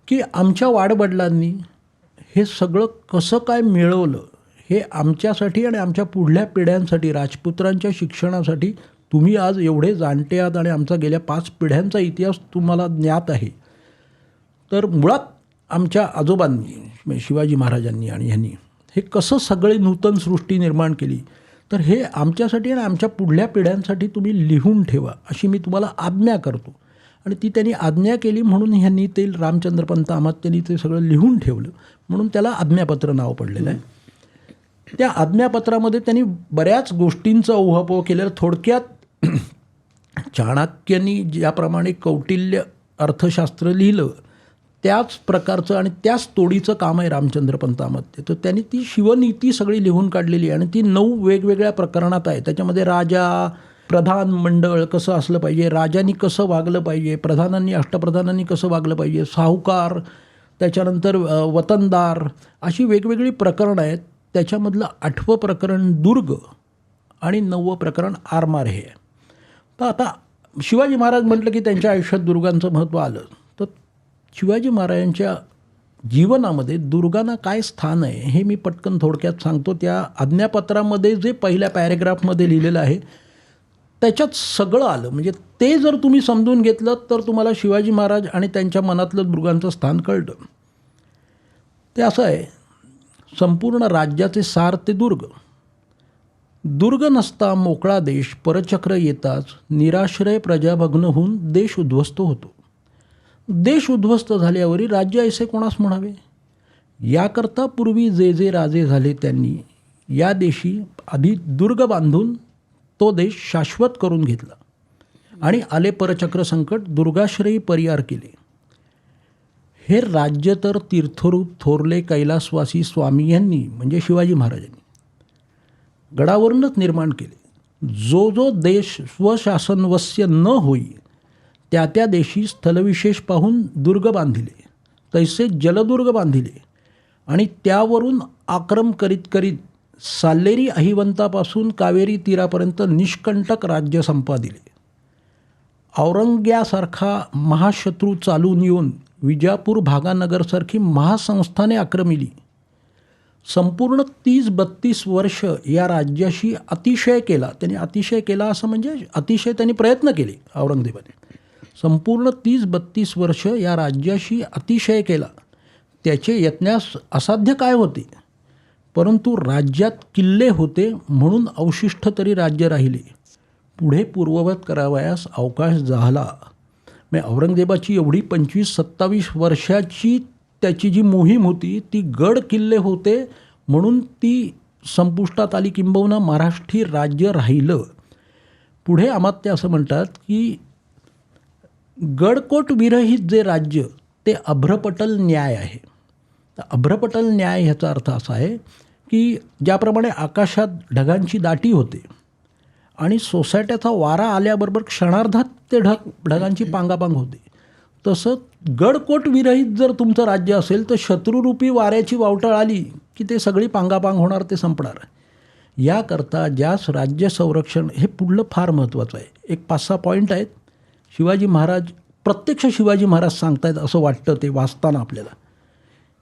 की आमच्या वाडवडिलांनी हे सगळं कसं काय मिळवलं हे आमच्यासाठी आणि आमच्या पुढल्या पिढ्यांसाठी, राजपुत्रांच्या शिक्षणासाठी तुम्ही आज एवढे जाणते आहात आणि आमचा गेल्या 5 पिढ्यांचा इतिहास तुम्हाला ज्ञात आहे. तर मुळात आमच्या आजोबांनी, शिवाजी महाराजांनी आणि ह्यांनी हे कसं सगळे नूतन सृष्टी निर्माण केली, तर हे आमच्यासाठी आणि आमच्या पुढल्या पिढ्यांसाठी तुम्ही लिहून ठेवा अशी मी तुम्हाला आज्ञा करतो. आणि ती त्यांनी आज्ञा केली म्हणून ह्यांनी ते रामचंद्रपंत अमात्यांनी ते सगळं लिहून ठेवलं म्हणून त्याला आज्ञापत्र नाव पडलेलं आहे. त्या आज्ञापत्रामध्ये त्यांनी बऱ्याच गोष्टींचा उहापोह केलेला. थोडक्यात चाणक्यांनी ज्याप्रमाणे कौटिल्य अर्थशास्त्र लिहिलं त्याच प्रकारचं आणि त्याच तोडीचं काम आहे रामचंद्रपंत अमात्य. तर त्यांनी ती शिवनीती सगळी लिहून काढलेली आहे आणि ती 9 वेगवेगळ्या प्रकरणात आहे. त्याच्यामध्ये राजा, प्रधान मंडळ कसं असलं पाहिजे, राजांनी कसं वागलं पाहिजे, प्रधानांनी, अष्टप्रधानांनी कसं वागलं पाहिजे, साहुकार, त्याच्यानंतर वतनदार, अशी वेगवेगळी प्रकरणं आहेत. त्याच्यामधलं 8वं प्रकरण दुर्ग आणि 9वं प्रकरण आरमार हे आहे. तर आता शिवाजी महाराज म्हटलं की त्यांच्या आयुष्यात दुर्गांचं महत्त्व आलं. तर शिवाजी महाराजांच्या जीवनामध्ये दुर्गांना काय स्थान आहे हे मी पटकन थोडक्यात सांगतो. त्या आज्ञापत्रामध्ये जे पहिल्या पॅरेग्राफमध्ये लिहिलेलं आहे त्याच्यात सगळं आलं. म्हणजे ते जर तुम्ही समजून घेतलं तर तुम्हाला शिवाजी महाराज आणि त्यांच्या मनातलं दुर्गांचं स्थान कळतं. ते असं आहे, संपूर्ण राज्याचे सार ते दुर्ग. दुर्ग नसता मोकळा देश, परचक्र येताच निराश्रय प्रजाभग्न होऊन देश उद्ध्वस्त होतो. देश उद्ध्वस्त झाल्यावरही राज्य ऐसे कोणास म्हणावे. याकरता पूर्वी जे जे राजे झाले त्यांनी या देशी आधी दुर्ग बांधून तो देश शाश्वत करून घेतला आणि आले परचक्र संकट दुर्गाश्रयी परिहार केले. हे राज्य तर तीर्थरूप थोरले कैलासवासी स्वामी यांनी म्हणजे शिवाजी महाराजांनी गडावरूनच निर्माण केले. जो जो देश स्वशासनवश्य न होई त्या त्या देशी स्थलविशेष पाहून दुर्ग बांधिले, तैसे जलदुर्ग बांधिले आणि त्यावरून आक्रम करीत करीत साल्लेरी अहिवंतापासून कावेरी तीरापर्यंत निष्कंटक राज्य संपादिले. औरंग्यासारखा महाशत्रू चालून येऊन विजापूर भागानगरसारखी महासंस्थाने आक्रमिली. संपूर्ण 30-32 वर्ष या राज्याशी अतिशय केला. त्यांनी अतिशय केला असं म्हणजे अतिशय त्यांनी प्रयत्न केले औरंगजेबाने. संपूर्ण 30-32 वर्ष या राज्याशी अतिशय केला. त्याचे यत्नास असाध्य काय होते, परंतु राज्यात किल्ले होते म्हणून अवशिष्ट तरी राज्य राहिले. पुढे पूर्ववत करावयास अवकाश झाला. म्हणजे औरंगजेबाची एवढी 25-27 वर्षाची त्याची जी मोहीम होती ती गड किल्ले होते म्हणून ती संपुष्टात आली, किंबहुना महाराष्ट्री राज्य राहिलं. पुढे अमात्य असं म्हणतात की गडकोट विरहित जे राज्य ते अभ्रपटल न्याय आहे. तर अभ्रपटल न्याय ह्याचा अर्थ असा आहे की ज्याप्रमाणे आकाशात ढगांची दाटी होते आणि सोसायट्याचा वारा आल्याबरोबर क्षणार्धात ते ढगांची पांगापांग होते, तसं गडकोट विरहित जर तुमचं राज्य असेल तर शत्रुरूपी वाऱ्याची वावटळ आली की ते सगळी पांगापांग होणार, ते संपणार. याकरता ज्यास राज्य संरक्षण हे पुढलं फार महत्त्वाचं आहे. एक 5-6 पॉईंट आहेत. शिवाजी महाराज, प्रत्यक्ष शिवाजी महाराज सांगतायत असं वाटतं ते वाचताना आपल्याला.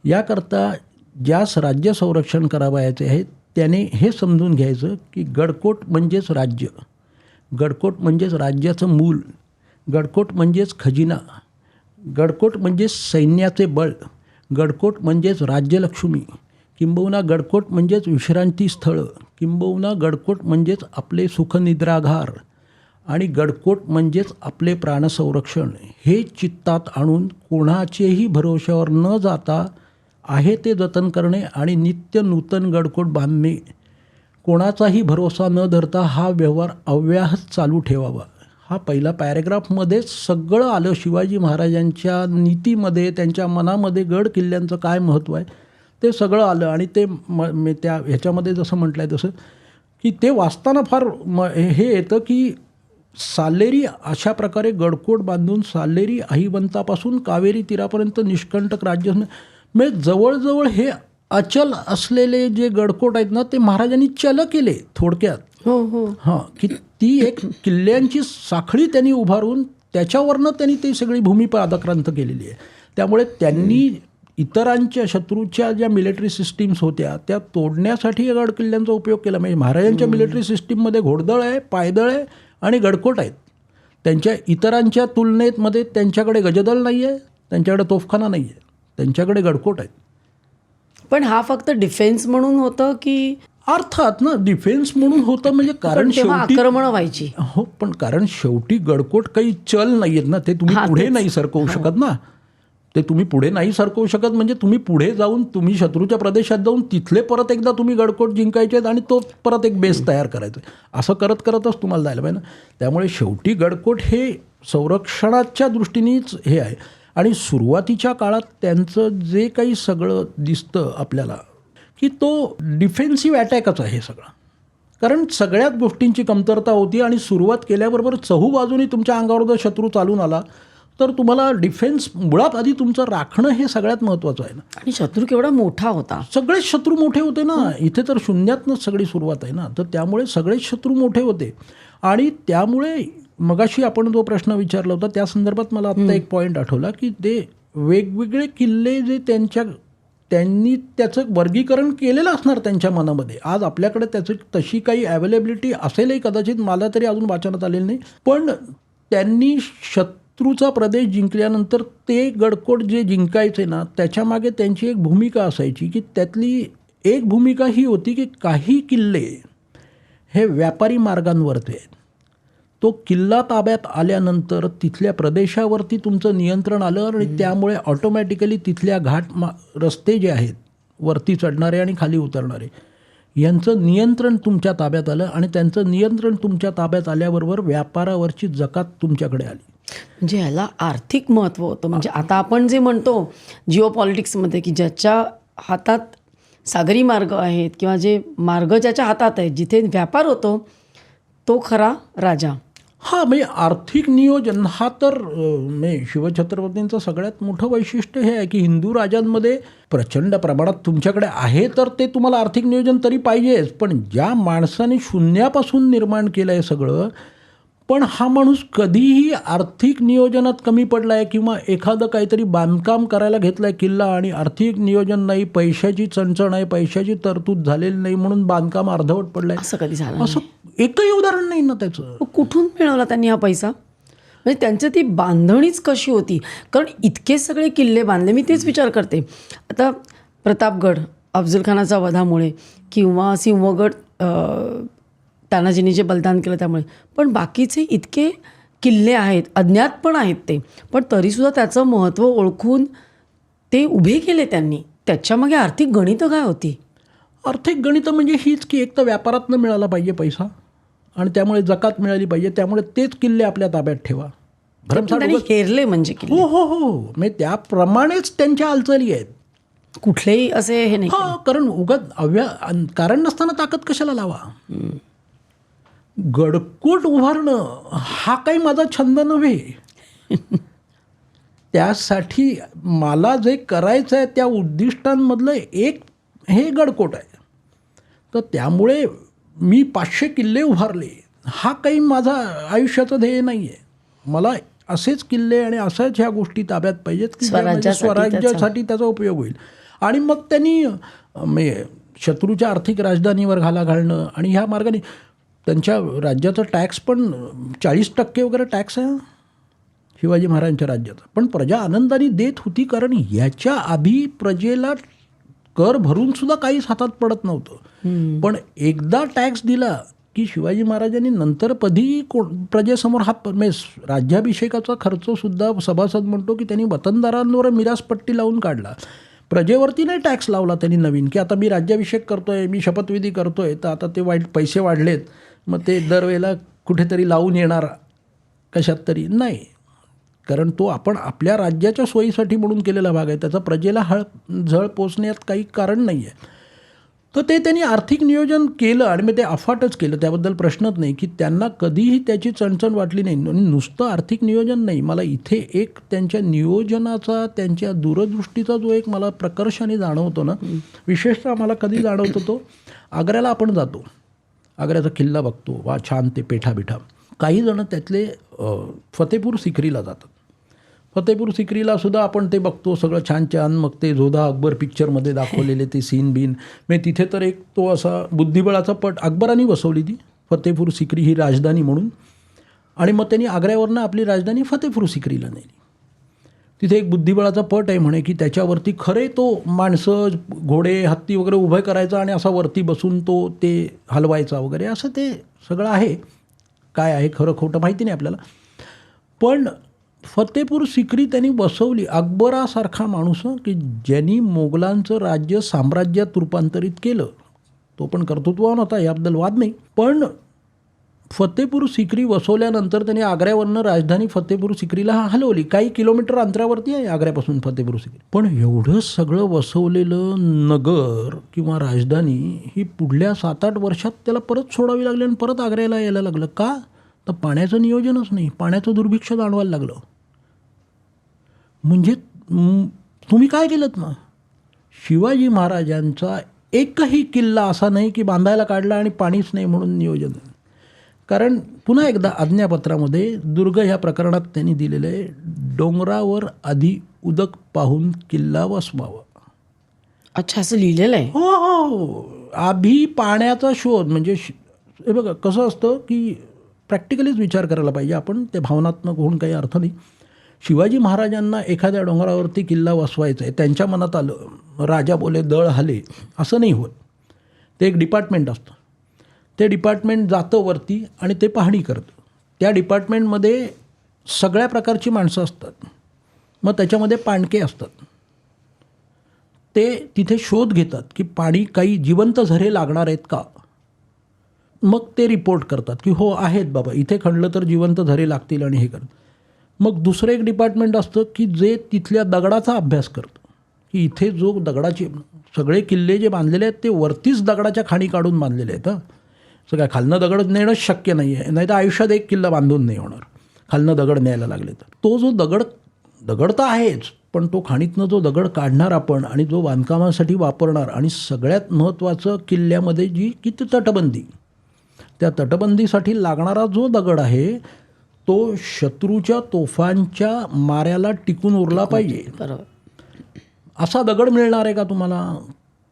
याकरता ज्यास राज्य संरक्षण करावयाचे आहे त्याने हे समजून घ्यायचं की गडकोट म्हणजेच राज्य, गडकोट म्हणजेच राज्याचं मूल, गडकोट म्हणजेच खजिना, गडकोट म्हणजेच सैन्याचे बळ, गडकोट म्हणजेच राज्यलक्ष्मी, किंबहुना गडकोट म्हणजेच विश्रांती स्थळं, किंबहुना गडकोट म्हणजेच आपले सुखनिद्रागार आणि गडकोट म्हणजेच आपले प्राणसंरक्षण. हे चित्तात आणून कोणाचेही भरोश्यावर न जाता आहे ते जतन करणे आणि नित्य नूतन गडकोट बांधणे. कोणाचाही भरोसा न धरता हा व्यवहार अव्याहत चालू ठेवावा. हा पहिला पॅरेग्राफमध्येच सगळं आलं. शिवाजी महाराजांच्या नीतीमध्ये, त्यांच्या मनामध्ये गड किल्ल्यांचं काय महत्त्व आहे ते सगळं आलं. आणि ते त्या ह्याच्यामध्ये जसं म्हटलं आहे तसं की ते वाचताना फार हे येतं की साल्लेरी अशा प्रकारे गडकोट बांधून साल्लेरी अहिवंतापासून कावेरी तीरापर्यंत निष्कंटक राज्य, म्हणजे जवळजवळ हे अचल असलेले जे गडकोट आहेत ना ते महाराजांनी चल केले थोडक्यात. हो. हां, की ती एक किल्ल्यांची साखळी त्यांनी उभारून त्याच्यावरनं त्यांनी ती सगळी भूमी पादाक्रांत केलेली आहे. त्यामुळे त्यांनी इतरांच्या शत्रूच्या ज्या मिलिटरी सिस्टीम्स होत्या त्या तोडण्यासाठी या गड किल्ल्यांचा उपयोग केला. म्हणजे महाराजांच्या मिलिटरी सिस्टीममध्ये घोडदळ आहे, पायदळ आहे आणि गडकोट आहेत. त्यांच्या इतरांच्या तुलनेत मध्ये त्यांच्याकडे गजदल नाही आहे, त्यांच्याकडे तोफखाना नाही आहे, त्यांच्याकडे गडकोट आहेत. पण हा फक्त डिफेन्स म्हणून होतं की अर्थात ना, डिफेन्स म्हणून होतं म्हणजे कारण पण तेव्हा शेवटी आक्रमणं व्हायची. हो, पण कारण शेवटी गडकोट काही चल नाही आहेत ना, ते तुम्ही हा, पुढे तेच. नाही सरकवू शकत ना. ते तुम्ही पुढे नाही सरकवू शकत म्हणजे तुम्ही पुढे जाऊन तुम्ही शत्रूच्या प्रदेशात जाऊन तिथले परत एकदा तुम्ही गडकोट जिंकायचे आहेत आणि तो परत एक बेस तयार करायचा आहे. असं करत करतच तुम्हाला जायला पाहिजे ना. त्यामुळे शेवटी गडकोट हे संरक्षणाच्या दृष्टीनेच हे आहे. आणि सुरुवातीच्या काळात त्यांचं जे काही सगळं दिसतं आपल्याला की तो डिफेन्सिव्ह अटॅकच आहे सगळा. कारण सगळ्याच गोष्टींची कमतरता होती आणि सुरुवात केल्याबरोबर चहूबाजूनी तुमच्या अंगावर जर शत्रू चालून आला तर तुम्हाला डिफेन्स मुळात आधी तुमचं राखणं हे सगळ्यात महत्त्वाचं आहे ना. आणि शत्रू केवढा मोठा होता. सगळेच शत्रू मोठे होते ना. इथे तर शून्यातनंच सगळी सुरुवात आहे ना. तर त्यामुळे सगळेच शत्रू मोठे होते आणि त्यामुळे मगाशी आपण जो प्रश्न विचारला होता त्या संदर्भात मला आत्ता एक पॉईंट आठवला की ते वेगवेगळे किल्ले जे त्यांनी त्याचं वर्गीकरण केलेलं असणार त्यांच्या मनामध्ये. आज आपल्याकडे त्याची तशी काही अवेलेबिलिटी असेलही कदाचित, मला तरी अजून वाचनात आलेलं नाही. पण त्यांनी शत्रूचा प्रदेश जिंकल्यानंतर ते गडकोट जे जिंकायचे ना त्याच्यामागे त्यांची एक भूमिका असायची की त्यातली एक भूमिका ही होती की काही किल्ले हे व्यापारी मार्गांवरचे आहेत. तो किल्ला ताब्यात आल्यानंतर तिथल्या प्रदेशावरती तुमचं नियंत्रण आलं आणि त्यामुळे ऑटोमॅटिकली तिथल्या रस्ते जे आहेत वरती चढणारे आणि खाली उतरणारे यांचं नियंत्रण तुमच्या ताब्यात आलं आणि त्यांचं नियंत्रण तुमच्या ताब्यात आल्याबरोबर व्यापारावरची जकात तुमच्याकडे आली. म्हणजे ह्याला आर्थिक महत्त्व होतं. म्हणजे आता आपण जे म्हणतो जिओ पॉलिटिक्समध्ये की ज्याच्या हातात सागरी मार्ग आहेत किंवा जे मार्ग ज्याच्या हातात आहेत जिथे व्यापार होतो तो खरा राजा. हां, म्हणजे आर्थिक नियोजन हा तर म्हणजे शिवछत्रपतींचं सगळ्यात मोठं वैशिष्ट्य हे आहे की हिंदू राजांमध्ये प्रचंड प्रमाणात तुमच्याकडे आहे तर ते तुम्हाला आर्थिक नियोजन तरी पाहिजेच. पण ज्या माणसाने शून्यापासून निर्माण केलं आहे सगळं, पण हा माणूस कधीही आर्थिक नियोजनात कमी पडला आहे किंवा एखादं काहीतरी बांधकाम करायला घेतलं आहे किल्ला आणि आर्थिक नियोजन नाही, पैशाची चणचण आहे, पैशाची तरतूद झालेली नाही म्हणून बांधकाम अर्धवट पडलं आहे, असं कधी झालं असं एकही उदाहरण नाही ना त्याचं. मग कुठून मिळवला त्यांनी हा पैसा? म्हणजे त्यांची ती बांधणीच कशी होती? कारण इतके सगळे किल्ले बांधले. मी तेच विचार करते आता प्रतापगड अफजलखानाच्या वधामुळे किंवा सिंहगड तानाजींनी जे बलिदान केलं त्यामुळे, पण बाकीचे इतके किल्ले आहेत, अज्ञात पण आहेत ते, पण तरीसुद्धा त्याचं महत्त्व ओळखून ते उभे केले त्यांनी. त्याच्यामागे आर्थिक गणितं काय होती? आर्थिक गणितं म्हणजे हीच की एक तर व्यापारातनं मिळाला पाहिजे पैसा आणि त्यामुळे जकात मिळाली पाहिजे, त्यामुळे तेच किल्ले आपल्या ताब्यात ठेवा. त्यांनी हेरले म्हणजे किल्ले. हो म्हणजे त्याप्रमाणेच त्यांच्या हालचाली आहेत. कुठलेही असे हे नाही. हां, कारण उगाच कारण नसताना ताकद कशाला लावा. गडकोट उभारणं हा काही माझा छंद नव्हे. त्यासाठी मला जे करायचं आहे त्या उद्दिष्टांमधलं एक हे गडकोट आहे. तर त्यामुळे मी 500 किल्ले उभारले हा काही माझा आयुष्याचं ध्येय नाही आहे. मला असेच किल्ले आणि अशाच ह्या गोष्टी ताब्यात पाहिजेत की स्वराज्यासाठी त्याचा उपयोग होईल. आणि मग त्यांनी शत्रूच्या आर्थिक राजधानीवर घाला घालणं आणि ह्या मार्गाने त्यांच्या राज्याचा टॅक्स पण 40% वगैरे टॅक्स आहे शिवाजी महाराजांच्या राज्याचा. पण प्रजा आनंदाने देत होती कारण याच्या आधी प्रजेला कर भरून सुद्धा काहीच हातात पडत नव्हतं. पण एकदा टॅक्स दिला की शिवाजी महाराजांनी नंतर कधीही प्रजेसमोर राज्याभिषेकाचा खर्चसुद्धा सभासद म्हणतो की त्यांनी वतनदारांवर मिरासपट्टी लावून काढला. प्रजेवरती नाही टॅक्स लावला त्यांनी नवीन की आता मी राज्याभिषेक करतोय, मी शपथविधी करतोय तर आता ते पैसे वाढलेत मग ते दरवेळेला कुठेतरी लावून येणार कशात तरी नाही. कारण तो आपण आपल्या राज्याच्या सोयीसाठी म्हणून केलेला भाग आहे, त्याचा प्रजेला झळ पोचण्यात काही कारण नाही आहे. तर ते त्यांनी आर्थिक नियोजन केलं आणि मग ते अफाटच केलं, त्याबद्दल प्रश्नच नाही की त्यांना कधीही त्याची चणचण वाटली नाही. आणि नुसतं आर्थिक नियोजन नाही, मला इथे एक त्यांच्या नियोजनाचा त्यांच्या दूरदृष्टीचा जो एक मला प्रकर्षाने जाणवतो ना, विशेषतः मला कधी जाणवतो तो आग्र्याला आपण जातो आग्र्याचा किल्ला बघतो, वा छान ते पेठा बिठा. काही जण त्यातले फतेपूर सिक्रीला जातात. फतेपूर सिक्रीला सुद्धा आपण ते बघतो सगळं छान छान. मग ते जोधा अकबर पिक्चरमध्ये दाखवलेले ते सीन बीन, म्हणजे तिथे तर एक तो असा बुद्धिबळाचा पट अकबरांनी बसवली ती फतेपूर सिक्री ही राजधानी म्हणून. आणि मग त्यांनी आग्र्यावरनं आपली राजधानी फतेपूर सिक्रीला नेली. तिथे एक बुद्धिबळाचा पट आहे म्हणे की त्याच्यावरती खरे तो माणसं, घोडे, हत्ती वगैरे उभे करायचा आणि असा वरती बसून तो ते हलवायचा वगैरे, असं ते सगळं आहे. काय आहे खरं खोटं माहिती नाही आपल्याला. पण फतेपूर सिक्री त्यांनी बसवली. अकबरासारखा माणूस की ज्यांनी मोगलांचं राज्य साम्राज्यात रूपांतरित केलं, तो पण कर्तृत्ववान होता, याबद्दल वाद नाही. पण फतेपूर सिक्री बसवल्यानंतर त्यांनी आग्र्यावरनं राजधानी फतेपूर सिक्रीला हलवली. काही किलोमीटर अंतरावरती आहे आग्र्यापासून फतेपूर सिक्री. पण एवढं सगळं बसवलेलं नगर किंवा राजधानी ही पुढल्या 7-8 वर्षात त्याला परत सोडावी लागली आणि परत आग्र्याला यायला लागलं. का? तर पाण्याचं नियोजनच नाही, पाण्याचं दुर्भिक्ष जाणवायला लागलं. म्हणजे तुम्ही काय केलं ना, शिवाजी महाराजांचा एकही किल्ला असा नाही की बांधायला काढला आणि पाणीच नाही म्हणून नियोजन. कारण पुन्हा एकदा आज्ञापत्रामध्ये दुर्ग ह्या प्रकरणात त्यांनी दिलेलं आहे, डोंगरावर आधी उदक पाहून किल्ला वसवावा. अच्छा, असं लिहिलेलं आहे? हो हो, आधी पाण्याचा शोध. म्हणजे हे बघा कसं असतं की प्रॅक्टिकलीच विचार करायला पाहिजे आपण, ते भावनात्मक होऊन काही अर्थ नाही. शिवाजी महाराजांना एखाद्या डोंगरावरती किल्ला वसवायचा आहे, त्यांच्या मनात आलं, राजा बोले दळ हाले, असं नाही होत. ते एक डिपार्टमेंट असतं. ते डिपार्टमेंट जातं वरती आणि ते पाहणी करतं. त्या डिपार्टमेंटमध्ये सगळ्या प्रकारची माणसं असतात. मग त्याच्यामध्ये पाणके असतात. ते तिथे शोध घेतात की पाणी काही जिवंत झरे लागणार आहेत का. मग ते रिपोर्ट करतात की हो आहेत बाबा, इथे खणलं तर जिवंत झरे लागतील आणि हे करतात. मग दुसरं एक डिपार्टमेंट असतं की जे तिथल्या दगडाचा अभ्यास करतं की इथे जो दगडाचे सगळे किल्ले जे बांधलेले आहेत ते वरतीच दगडाच्या खाणी काढून बांधलेले आहेत. असं काय खालनं दगड नेणंच शक्य नाही आहे, नाही तर आयुष्यात एक किल्ला बांधून नाही होणार खालनं दगड न्यायला लागले तर. तो जो दगड तर आहेच, पण तो खाणीतनं जो दगड काढणार आपण आणि जो बांधकामासाठी वापरणार, आणि सगळ्यात महत्त्वाचं किल्ल्यामध्ये की तटबंदी, त्या तटबंदीसाठी लागणारा जो दगड आहे तो शत्रूच्या तोफांच्या माऱ्याला टिकून उरला पाहिजे. बरोबर. असा दगड मिळणार आहे का तुम्हाला?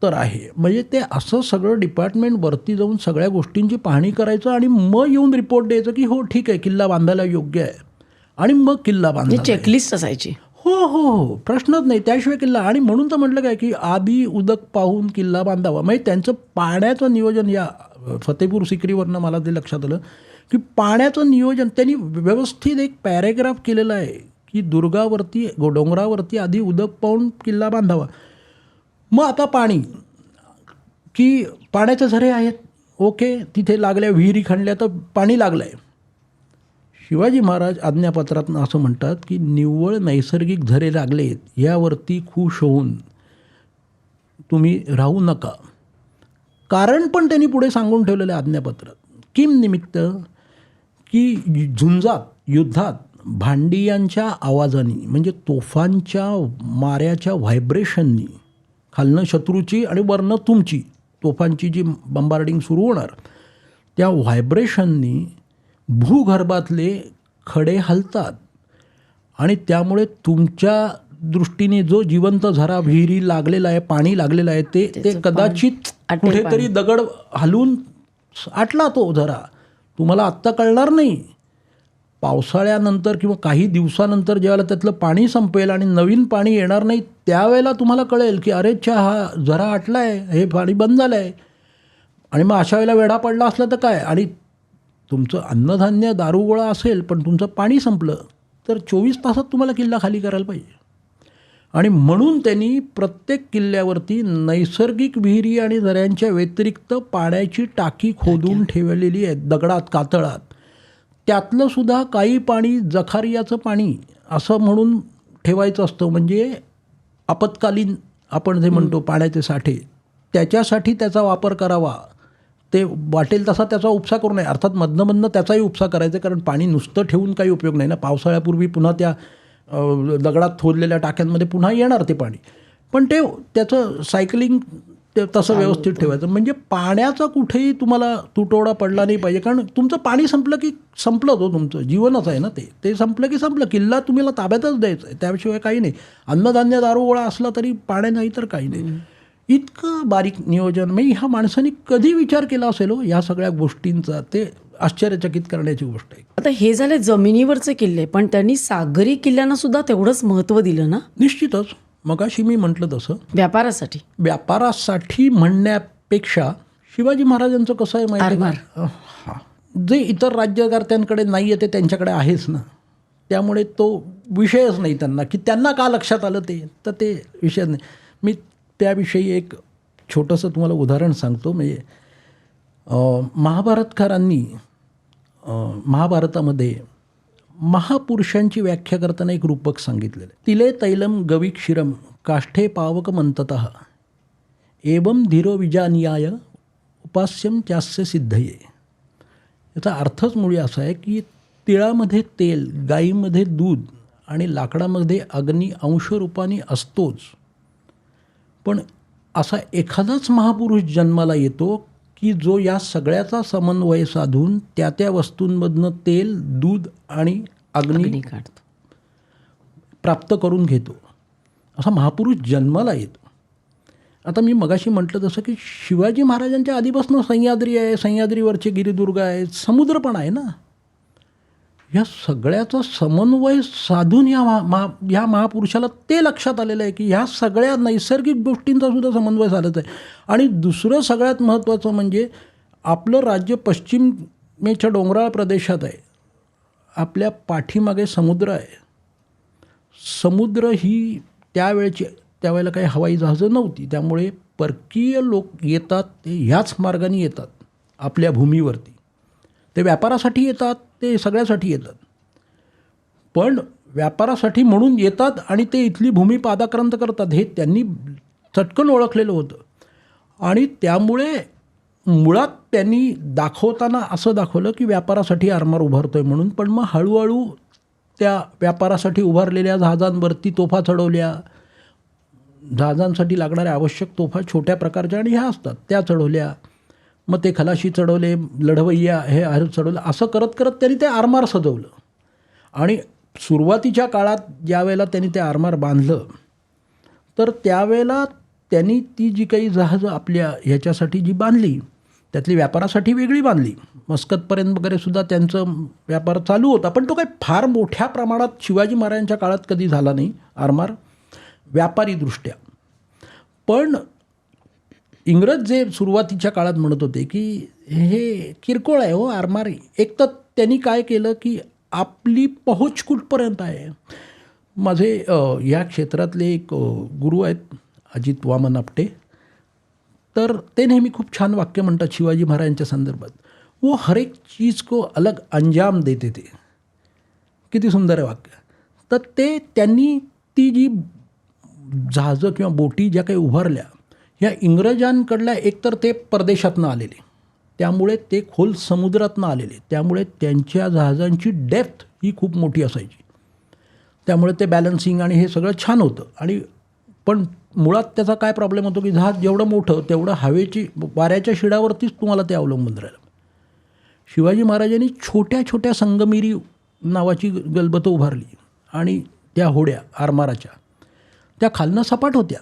तर आहे. म्हणजे ते असं सगळं डिपार्टमेंट वरती जाऊन सगळ्या गोष्टींची पाहणी करायचं आणि मग येऊन रिपोर्ट द्यायचं की हो ठीक आहे, किल्ला बांधायला योग्य आहे, आणि मग किल्ला बांधायचा. चेकलिस्ट असायची. हो हो हो, प्रश्नच नाही, त्याशिवाय किल्ला. आणि म्हणून तर म्हटलं काय की आधी उदक पाहून किल्ला बांधावा. म्हणजे त्यांचं पाण्याचं नियोजन, या फतेपूर सिक्रीवरनं मला ते लक्षात आलं की पाण्याचं नियोजन त्यांनी व्यवस्थित एक पॅरेग्राफ केलेला आहे की दुर्गावरती, डोंगरावरती आधी उदक पाहून किल्ला बांधावा. मग आता पाणी, की पाण्याचे झरे आहेत, ओके, तिथे लागल्या विहिरी खणल्या तर पाणी लागलं आहे. शिवाजी महाराज आज्ञापत्रात असं म्हणतात की निव्वळ नैसर्गिक झरे लागलेत यावरती खुश होऊन तुम्ही राहू नका. कारण पण त्यांनी पुढे सांगून ठेवलेलं आहे आज्ञापत्रात. किम निमित्त? की झुंजात, युद्धात भांडियांच्या आवाजाने, म्हणजे तोफांच्या माऱ्याच्या व्हायब्रेशननी, खालनं शत्रूची आणि वरनं तुमची तोफांची जी बंबार्डिंग सुरू होणार, त्या व्हायब्रेशननी भूगर्भातले खडे हलतात आणि त्यामुळे तुमच्या दृष्टीने जो जिवंत झरा, विहिरी लागलेला आहे, पाणी लागलेलं आहे, ते कदाचित कुठेतरी दगड हलवून आटला तो झरा. तुम्हाला आत्ता कळणार नाही. पावसाळ्यानंतर किंवा काही दिवसानंतर ज्यावेळेला त्यातलं पाणी संपेल आणि नवीन पाणी येणार नाही, त्यावेळेला तुम्हाला कळेल की अरे च्छा, हा झरा आटला आहे, हे पाणी बंद झालं आहे. आणि मग अशा वेळेला वेढा पडला असला तर काय, आणि तुमचं अन्नधान्य दारुगोळा असेल पण तुमचं पाणी संपलं तर 24 तासात तुम्हाला किल्ला खाली करायला पाहिजे. आणि म्हणून त्यांनी प्रत्येक किल्ल्यावरती नैसर्गिक विहिरी आणि झऱ्यांच्या व्यतिरिक्त पाण्याची टाकी खोदून ठेवलेली आहे दगडात, कातळात. त्यातलं सुद्धा काही पाणी जखारियाचं पाणी असं म्हणून ठेवायचं असतं, म्हणजे आपत्कालीन आपण जे म्हणतो पाण्याचे साठे, त्याच्यासाठी त्याचा वापर करावा. ते वाटेल तसा त्याचा उपसा करू नये. अर्थात मधनं त्याचाही उपसा करायचा, कारण पाणी नुसतं ठेवून काही उपयोग नाही ना. पावसाळ्यापूर्वी पुन्हा त्या दगडात खोदलेल्या टाक्यांमध्ये पुन्हा येणार ते पाणी, पण ते त्याचं सायकलिंग ते तसं व्यवस्थित ठेवायचं. म्हणजे पाण्याचा कुठेही तुम्हाला तुटवडा पडला नाही पाहिजे. कारण तुमचं पाणी संपलं की संपलं, तो तुमचं जीवनच आहे ना, ते संपलं की संपलं. किल्ला तुम्हाला ताब्यातच द्यायचा आहे, त्याशिवाय काही नाही. अन्नधान्य दारुगोळा असला तरी पाण्या नाही तर काही नाही. इतकं बारीक नियोजन, म्हणजे ह्या माणसाने कधी विचार केला असेल हो ह्या सगळ्या गोष्टींचा, ते आश्चर्यचकित करण्याची गोष्ट आहे. आता हे झाले जमिनीवरचे किल्ले, पण त्यांनी सागरी किल्ल्यांना सुद्धा तेवढंच महत्त्व दिलं ना. निश्चितच मगाशी मी म्हटलं तसं व्यापारासाठी. व्यापारासाठी म्हणण्यापेक्षा शिवाजी महाराजांचं कसं आहे माहिती आहे का? हां, जे इतर राज्यकर्त्यांकडे नाही आहे ते त्यांच्याकडे आहेच ना. त्यामुळे तो विषयच नाही त्यांना, की त्यांना का लक्षात आलं ते विषयच नाही. मी त्याविषयी एक छोटंसं तुम्हाला उदाहरण सांगतो. म्हणजे महाभारतकारांनी महाभारतामध्ये महापुरुषांची व्याख्या करताना एक रूपक सांगितलेलं आहे. तिले तैलम गवी क्षीरम काष्ठे पावक मंततः एवं धीरो विजानियाय उपास्यम त्यास्य सिद्धये. याचा अर्थच मुळी असा आहे की तिळामध्ये तेल, गाईमध्ये दूध आणि लाकडामध्ये अग्नी अंशरूपाने असतोच. पण असा एखादाच महापुरुष जन्माला येतो की जो या सगळ्याचा समन्वय साधून त्या वस्तूंमधनं तेल, दूध आणि अग्नी काढतो, प्राप्त करून घेतो. असा महापुरुष जन्माला येतो. आता मी मगाशी म्हटलं तसं की शिवाजी महाराजांच्या आधीपासून सह्याद्री आहे, सह्याद्रीवरचे गिरिदुर्ग आहे, समुद्र पण आहे ना. या सगळ्याचा समन्वय साधून ह्या महापुरुषाला ते लक्षात आलेलं आहे की ह्या सगळ्या नैसर्गिक गोष्टींचा सुद्धा समन्वय साधत आहे. आणि दुसरं सगळ्यात महत्त्वाचं म्हणजे आपलं राज्य पश्चिमेच्या डोंगराळ प्रदेशात आहे. आपल्या पाठीमागे समुद्र आहे. समुद्र ही त्यावेळेला काही हवाई जहाजं नव्हती. त्यामुळे परकीय लोक येतात ते ह्याच मार्गाने येतात आपल्या भूमीवरती. ते व्यापारासाठी येतात, ते सगळ्यासाठी येतात. पण व्यापारासाठी म्हणून येतात आणि ते इथली भूमी पादाक्रांत करतात हे त्यांनी चटकन ओळखलेलं होतं. आणि त्यामुळे मुळात त्यांनी दाखवताना असं दाखवलं की व्यापारासाठी आरमार उभारतोय म्हणून. पण मग हळूहळू त्या व्यापारासाठी उभारलेल्या जहाजांवरती तोफा चढवल्या. जहाजांसाठी लागणाऱ्या आवश्यक तोफा छोट्या प्रकारच्या आणि ह्या असतात त्या चढवल्या. मग ते खलाशी चढवले, लढवय्या हे चढवलं. असं करत करत त्यांनी ते आरमार सजवलं. आणि सुरुवातीच्या काळात ज्यावेळेला त्यांनी ते आरमार बांधलं तर त्यावेळेला त्यांनी ती जी काही जहाजं आपल्या ह्याच्यासाठी जी बांधली त्यातली व्यापारासाठी वेगळी बांधली. मस्कतपर्यंत वगैरे सुद्धा त्यांचं व्यापार चालू होता. पण तो काही फार मोठ्या प्रमाणात शिवाजी महाराजांच्या काळात कधी झाला नाही आरमार व्यापारीदृष्ट्या. पण इंग्रज जे सुरुवातीच्या काळात म्हणत होते की हे किरकोळ आहे हो आरमार. एक तर त्यांनी काय केलं की आपली पहुंच कुठपर्यंत आहे. माझे या क्षेत्रातले एक गुरु आहेत अजित वामन आपटे. तर ते नेहमी खूप छान वाक्य म्हणतात शिवाजी महाराजांच्या संदर्भात. वो हर एक चीज को अलग अंजाम देते थे. किती सुंदर आहे वाक्य. तर त्यांनी ती जी जहाजं किंवा बोटी ज्या काही उभारल्या ह्या इंग्रजांकडल्या एकतर ते परदेशातनं आलेले, त्यामुळे ते खोल समुद्रातनं आलेले, त्यामुळे त्यांच्या जहाजांची डेप्थ ही खूप मोठी असायची. त्यामुळे ते बॅलन्सिंग आणि हे सगळं छान होतं. आणि पण मुळात त्याचा काय प्रॉब्लेम होतो की जहाज जेवढं मोठं तेवढं वाऱ्याच्या शिडावरतीच तुम्हाला ते अवलंबून राहिलं. शिवाजी महाराजांनी छोट्या छोट्या संगमिरी नावाची गलबतं उभारली आणि त्या होड्या आरमाराच्या त्या खालनं सपाट होत्या.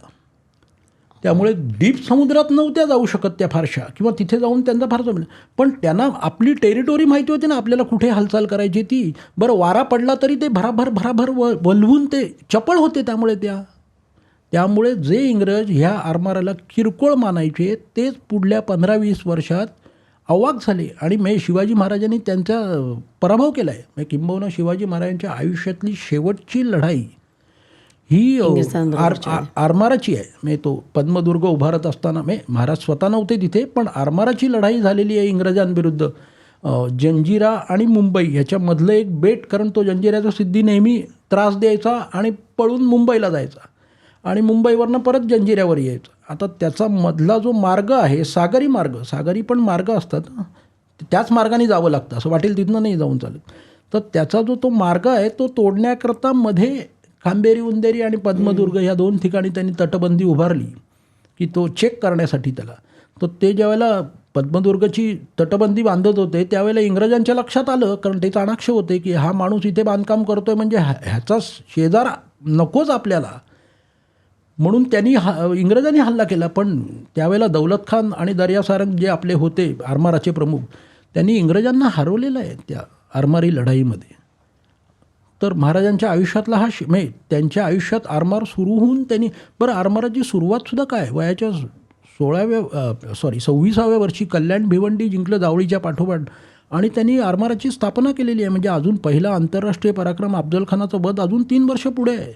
त्यामुळे डीप समुद्रात नव्हत्या जाऊ शकत त्या फारशा, किंवा तिथे जाऊन त्यांचा फारसा मिळेल. पण त्यांना आपली टेरिटोरी माहिती होती ना, आपल्याला कुठे हालचाल करायची ती. बरं वारा पडला तरी ते भराभर वल्हून ते चपळ होते. त्यामुळे जे इंग्रज ह्या आरमाराला किरकोळ मानायचे तेच पुढल्या 15-20 वर्षात अवाक झाले. आणि म्हणजे शिवाजी महाराजांनी त्यांचा पराभव केला आहे. म्हणजे किंबहुना शिवाजी महाराजांच्या आयुष्यातली शेवटची लढाई ही आरमाराची आहे. म्हणजे तो पद्मदुर्ग उभारत असताना महाराज स्वतः नव्हते तिथे, पण आरमाराची लढाई झालेली आहे इंग्रजांविरुद्ध. जंजिरा आणि मुंबई ह्याच्यामधलं एक बेट, कारण तो जंजिऱ्याचा सिद्धी नेहमी त्रास द्यायचा आणि पळून मुंबईला जायचा आणि मुंबईवरनं परत जंजिऱ्यावर यायचं. आता त्याचा मधला जो मार्ग आहे सागरी पण मार्ग असतात, त्याच मार्गाने जावं लागतं. असं वाटेल तिथनं नाही जाऊन चालत. तर त्याचा तो मार्ग आहे तो तोडण्याकरता मध्ये खांबेरी, उंदेरी आणि पद्मदुर्ग ह्या 2 ठिकाणी त्यांनी तटबंदी उभारली की तो चेक करण्यासाठी त्याला. तर ते ज्यावेळेला पद्मदुर्गची तटबंदी बांधत होते त्यावेळेला इंग्रजांच्या लक्षात आलं, कारण ते चाणाक्ष होते की हा माणूस इथे बांधकाम करतोय म्हणजे ह्याचा शेजार नकोच आपल्याला, म्हणून त्यांनी इंग्रजांनी हल्ला केला. पण त्यावेळेला दौलत खान आणि दर्यासारंग जे आपले होते आरमाराचे प्रमुख, त्यांनी इंग्रजांना हरवलेलं आहे त्या आरमारी लढाईमध्ये. तर महाराजांच्या आयुष्यातला हा म्हणजे त्यांच्या आयुष्यात आरमार सुरू होऊन त्यांनी आरमाराची सुरुवातसुद्धा काय वयाच्या 26व्या वर्षी कल्याण भिवंडी जिंकलं जावळीच्या पाठोपाठ, आणि त्यांनी आरमाराची स्थापना केलेली आहे. म्हणजे अजून पहिला आंतरराष्ट्रीय पराक्रम अफजल खानाचा वध अजून 3 वर्ष पुढे आहे.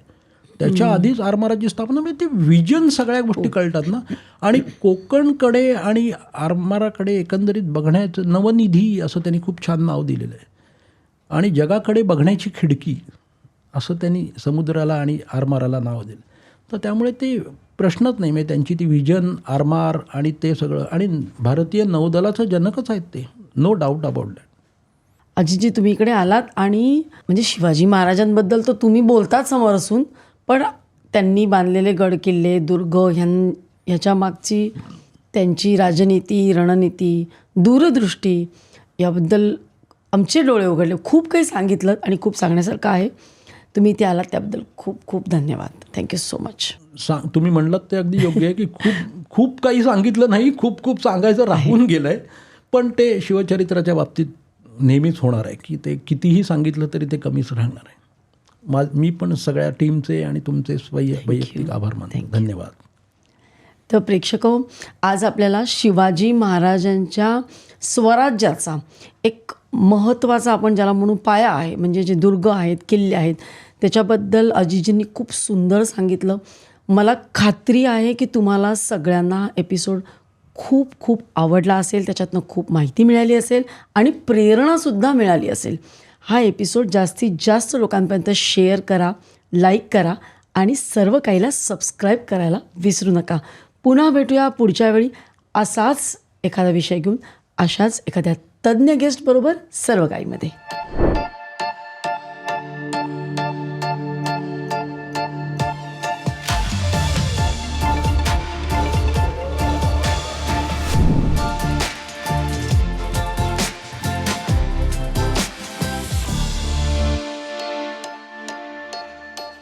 त्याच्या आधीच आरमाराची स्थापना. म्हणजे ते विजन सगळ्या गोष्टी कळतात ना. आणि कोकणकडे आणि आरमाराकडे एकंदरीत बघण्याचं नवनिधी असं त्यांनी खूप छान नाव दिलेलं आहे. आणि जगाकडे बघण्याची खिडकी असं त्यांनी समुद्राला आणि आरमाराला नाव दिलं. तर त्यामुळे ते प्रश्नच नाही. म्हणजे त्यांची ती व्हिजन, आरमार आणि ते सगळं, आणि भारतीय नौदलाचं जनकच आहेत ते, no doubt about that. Ajitji, तुम्ही इकडे आलात आणि म्हणजे शिवाजी महाराजांबद्दल तर तुम्ही बोलताच समोर असून, पण त्यांनी बांधलेले गड किल्ले दुर्ग ह्याच्या मागची त्यांची राजनीती, रणनीती, दूरदृष्टी याबद्दल आमचे डोळे उघडले. खूप काही सांगितलं आणि खूप सांगण्यासारखं आहे. तुम्ही इथे आलात त्याबद्दल खूप खूप धन्यवाद. Thank you so much. तुम्ही म्हणलात ते अगदी योग्य आहे की खूप काही सांगितलं नाही, खूप सांगायचं राहून गेलं आहे. पण ते शिवचरित्राच्या बाबतीत नेहमीच होणार आहे की ते कितीही सांगितलं तरी ते कमीच राहणार आहे. मी पण सगळ्या टीमचे आणि तुमचे वैयक्तिक आभार मानतो. धन्यवाद. तर प्रेक्षको, आज आपल्याला शिवाजी महाराजांच्या स्वराज्याचा एक महत्त्वाचा आपण ज्याला म्हणू पाया आहे, म्हणजे जे दुर्ग आहेत, किल्ले आहेत, त्याच्याबद्दल अजितजींनी खूप सुंदर सांगितलं. मला खात्री आहे की तुम्हाला सगळ्यांना एपिसोड खूप आवडला असेल, त्याच्यातनं खूप माहिती मिळाली असेल आणि प्रेरणासुद्धा मिळाली असेल. हा एपिसोड जास्तीत जास्त लोकांपर्यंत शेअर करा, लाईक करा आणि सर्व काहीला सबस्क्राईब करायला विसरू नका. पुन्हा भेटूया पुढच्या वेळी असाच एखादा विषय घेऊन, अशाच एखाद्या तज्ज्ञ गेस्टबरोबर सर्व काहीमध्ये.